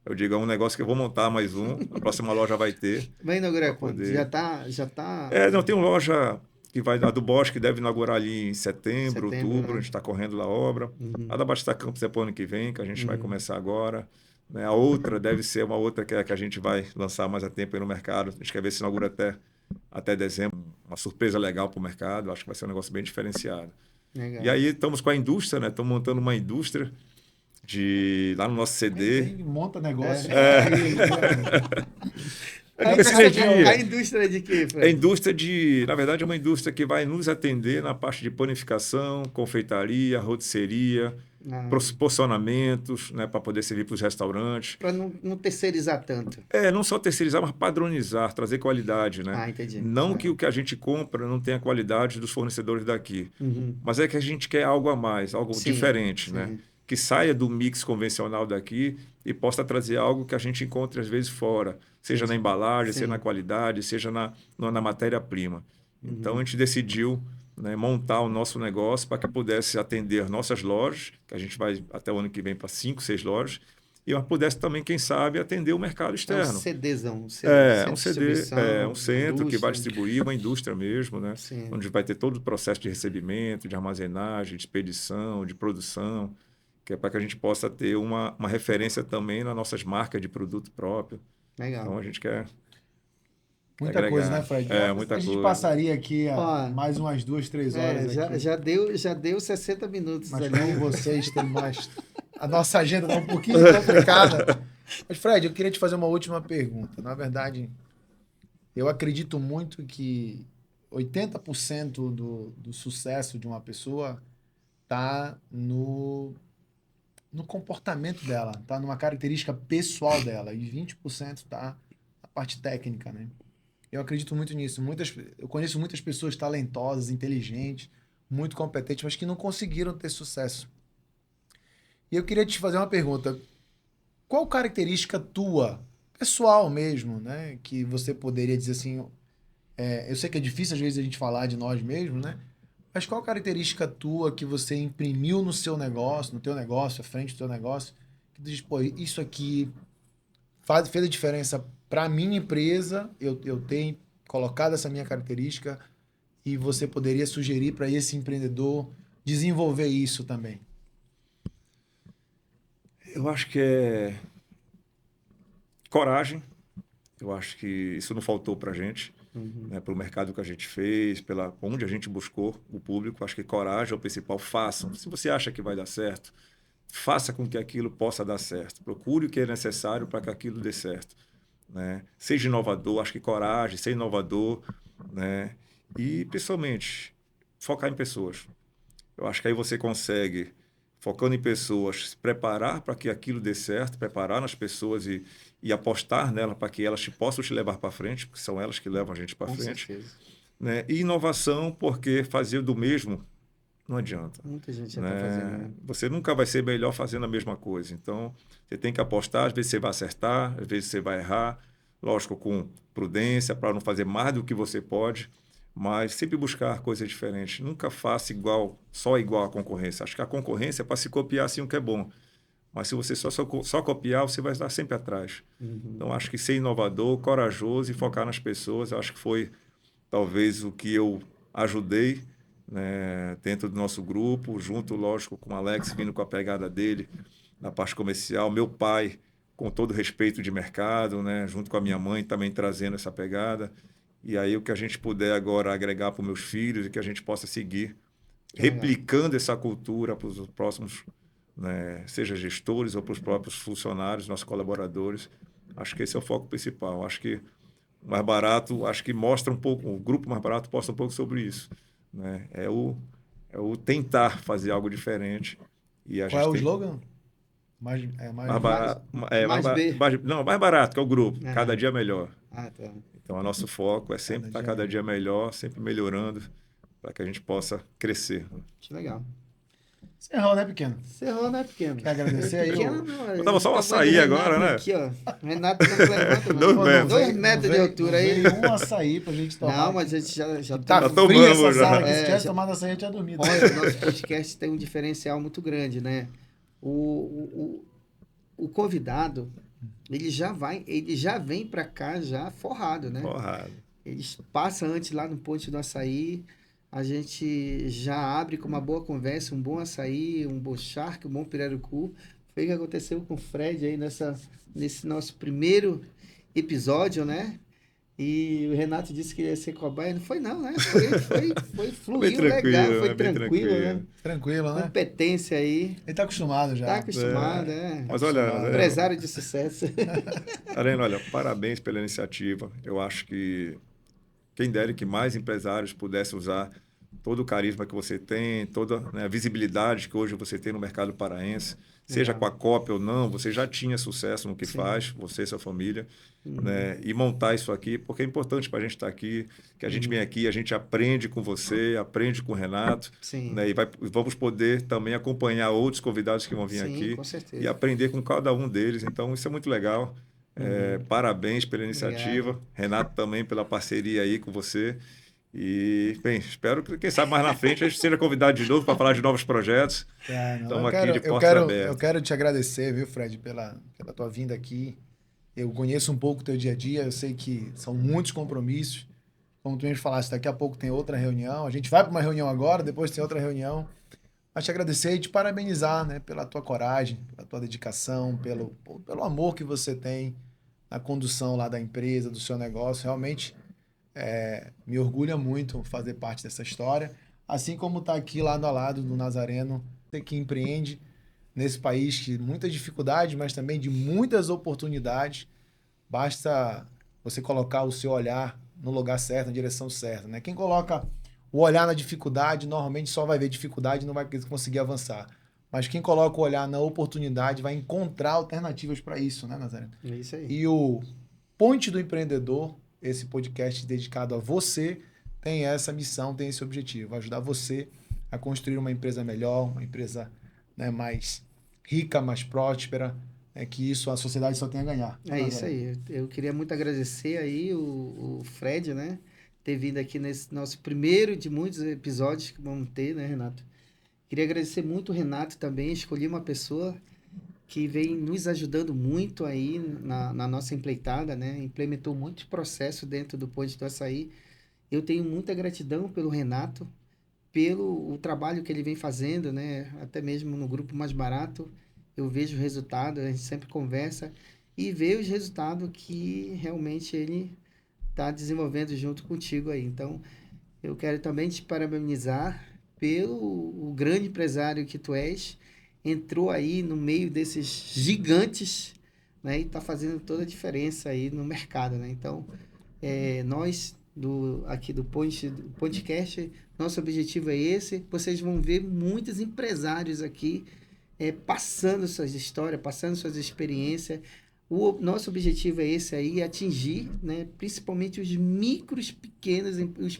eu digo, é um negócio que eu vou montar mais um, a próxima loja vai ter. Vai inaugurar quando? poder... Já tá... Não, tem uma loja que vai dar do Bosque, deve inaugurar ali em setembro, outubro, né? a gente está correndo lá a obra. A da Batista Campos é para o ano que vem, que a gente vai começar agora. Né? A outra deve ser uma outra que a gente vai lançar mais a tempo aí no mercado. A gente quer ver se inaugura até dezembro. Uma surpresa legal para o mercado, acho que vai ser um negócio bem diferenciado. Legal. E aí estamos com a indústria, né? Estamos montando uma indústria lá no nosso CD. Monta negócio. A indústria de quê, Fred? É indústria na verdade, é uma indústria que vai nos atender na parte de panificação, confeitaria, rotisseria, porcionamentos, né, para poder servir para os restaurantes. Para não terceirizar tanto. Não só terceirizar, mas padronizar, trazer qualidade, né? Entendi. Não que o que a gente compra não tenha qualidade dos fornecedores daqui, mas é que a gente quer algo a mais, algo diferente, né? Que saia do mix convencional daqui e possa trazer algo que a gente encontre às vezes fora, seja na embalagem, seja na qualidade, seja na matéria-prima. Então a gente decidiu, né, montar o nosso negócio para que pudesse atender nossas lojas, que a gente vai até o ano que vem para 5, 6 lojas, e pudesse também, quem sabe, atender o mercado externo. Um CDzão. Um CD, um centro que vai distribuir, uma indústria mesmo, né? Onde vai ter todo o processo de recebimento, de armazenagem, de expedição, de produção, que é para que a gente possa ter uma referência também nas nossas marcas de produto próprio. Legal. Então a gente quer muita agregar. Coisa, né, Fred? Muita a gente coisa. passaria aqui mais umas 2, 3 horas. Já deu 60 minutos. Mas como vocês têm mais... A nossa agenda está um pouquinho complicada. Mas, Fred, eu queria te fazer uma última pergunta. Na verdade, eu acredito muito que 80% do sucesso de uma pessoa está no comportamento dela, tá numa característica pessoal dela, e 20% tá na parte técnica, né? Eu acredito muito nisso. Eu conheço muitas pessoas talentosas, inteligentes, muito competentes, mas que não conseguiram ter sucesso. E eu queria te fazer uma pergunta. qual característica tua, pessoal mesmo, né? Que você poderia dizer assim, eu sei que é difícil às vezes a gente falar de nós mesmos, né? Mas qual característica tua que você imprimiu no seu negócio, no teu negócio, à frente do teu negócio, que tu diz, pô, isso aqui fez a diferença para a minha empresa, eu tenho colocado essa minha característica e você poderia sugerir para esse empreendedor desenvolver isso também? Eu acho que é coragem. Eu acho que isso não faltou para a gente, né? Pelo mercado que a gente fez, pela onde a gente buscou o público. Acho que coragem é o principal. Façam. Se você acha que vai dar certo, faça com que aquilo possa dar certo. Procure o que é necessário para que aquilo dê certo, né? Seja inovador. Acho que coragem, ser inovador, né? E, principalmente, focar em pessoas. Eu acho que aí você consegue, focando em pessoas, se preparar para que aquilo dê certo, preparar nas pessoas e apostar nelas para que elas possam te levar para frente, porque são elas que levam a gente para Com frente. certeza. Né? E inovação, porque fazer do mesmo não adianta. Muita gente já Né? está fazendo, né? Você nunca vai ser melhor fazendo a mesma coisa. Então, você tem que apostar, às vezes você vai acertar, às vezes você vai errar, lógico, com prudência, para não fazer mais do que você pode, mas sempre buscar coisas diferentes. Nunca faça só igual à concorrência. Acho que a concorrência é para se copiar assim o que é bom. Mas se você só copiar, você vai estar sempre atrás. Então, acho que ser inovador, corajoso e focar nas pessoas, acho que foi talvez o que eu ajudei, né, dentro do nosso grupo, junto, lógico, com o Alex, vindo com a pegada dele na parte comercial. Meu pai, com todo respeito de mercado, né, junto com a minha mãe, também trazendo essa pegada. E aí o que a gente puder agora agregar para os meus filhos e que a gente possa seguir replicando essa cultura para os próximos, né, seja gestores ou para os próprios funcionários, nossos colaboradores. Acho que esse é o foco principal. Acho que o Mais Barato, acho que mostra um pouco, o grupo Mais Barato mostra um pouco sobre isso, né? É o tentar fazer algo diferente. E a Qual é gente o tem slogan? Mais mais barato, mais B. não, Mais Barato, que é o grupo, Ah. cada dia melhor. Ah, tá. Então, o nosso foco é sempre estar cada dia melhor, sempre melhorando, para que a gente possa crescer. Que legal. Encerrou, né, pequeno? Encerrou, né, pequeno? Quer agradecer aí? Pequeno, não. Eu tava só um o tamanho açaí do Renato agora, né? Aqui, ó. O Renato não levanta, não. 2 Pô, metros. 2 metros de altura aí. Veio um açaí pra gente tomar. Não, mas a gente já Tá Já fria tomamos, essa já. sala aqui. Se É, tivesse já- tomado açaí, eu tinha dormido. Olha, o nosso podcast tem um diferencial muito grande, né? O convidado, ele já vem para cá já forrado, né? Porrada. Eles passam antes lá no Ponte do Açaí, a gente já abre com uma boa conversa, um bom açaí, um bom charque, um bom pirarucu. Foi o que aconteceu com o Fred aí nesse nosso primeiro episódio, né? E o Renato disse que ia ser cobaia. Não foi não, né? Foi fluiu legal, foi né? Bem tranquilo, né? Tranquilo, né? Competência aí. Ele tá acostumado já. Tá acostumado, é. Mas olha, Empresário de sucesso. Arena, olha, parabéns pela iniciativa. Eu acho que quem dera que mais empresários pudessem usar todo o carisma que você tem, toda, né, a visibilidade que hoje você tem no mercado paraense, seja com a cópia ou não, você já tinha sucesso no que faz, você e sua família, né, e montar isso aqui, porque é importante para a gente estar aqui, que a gente vem aqui, a gente aprende com você, aprende com o Renato, Sim. né, e vamos poder também acompanhar outros convidados que vão vir Sim, aqui com certeza. e aprender com cada um deles. Então, isso é muito legal. Parabéns pela iniciativa. Obrigado. Renato também pela parceria aí com você. E, bem, espero que, quem sabe, mais na frente a gente seja convidado de novo para falar de novos projetos. Não, Estamos eu aqui quero, de eu portas quero, abertas. eu quero te agradecer, viu, Fred, pela tua vinda aqui. Eu conheço um pouco o teu dia a dia, eu sei que são muitos compromissos. Como tu mesmo falaste, daqui a pouco tem outra reunião. A gente vai para uma reunião agora, depois tem outra reunião. Mas te agradecer e te parabenizar, né, pela tua coragem, pela tua dedicação, pelo amor que você tem na condução lá da empresa, do seu negócio. Realmente me orgulha muito fazer parte dessa história. Assim como está aqui lado a lado do Nazareno, você que empreende nesse país que muitas dificuldades, mas também de muitas oportunidades. Basta você colocar o seu olhar no lugar certo, na direção certa, né? Quem coloca o olhar na dificuldade, normalmente só vai ver dificuldade e não vai conseguir avançar. Mas quem coloca o olhar na oportunidade vai encontrar alternativas para isso, né, Nazareno? É isso aí. E o Ponte do Empreendedor, esse podcast dedicado a você, tem essa missão, tem esse objetivo, ajudar você a construir uma empresa melhor, uma empresa, né, mais rica, mais próspera, é que isso a sociedade só tem a ganhar. É isso aí. Eu queria muito agradecer aí o Fred, né? Ter vindo aqui nesse nosso primeiro de muitos episódios que vamos ter, né, Renato? Queria agradecer muito o Renato também. Escolhi uma pessoa que vem nos ajudando muito aí na nossa empreitada, né? Implementou muitos processos dentro do Ponte do Açaí. Eu tenho muita gratidão pelo Renato, pelo o trabalho que ele vem fazendo, né? Até mesmo no grupo Mais Barato, eu vejo o resultado, a gente sempre conversa e vê os resultados que realmente ele está desenvolvendo junto contigo aí. Então, eu quero também te parabenizar pelo o grande empresário que tu és, entrou aí no meio desses gigantes, né? E está fazendo toda a diferença aí no mercado, né? Então, nós aqui do podcast, nosso objetivo é esse. Vocês vão ver muitos empresários aqui passando suas histórias, passando suas experiências. O nosso objetivo é esse aí, atingir, né, principalmente os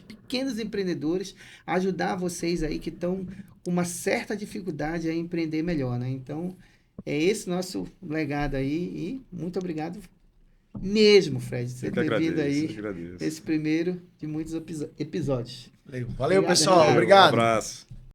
pequenos empreendedores, ajudar vocês aí que estão com uma certa dificuldade a empreender melhor, né? Então, é esse nosso legado aí e muito obrigado mesmo, Fred, você ter vindo aí esse primeiro de muitos episódios. Valeu, Obrigado, pessoal. Renato. Obrigado. Um abraço.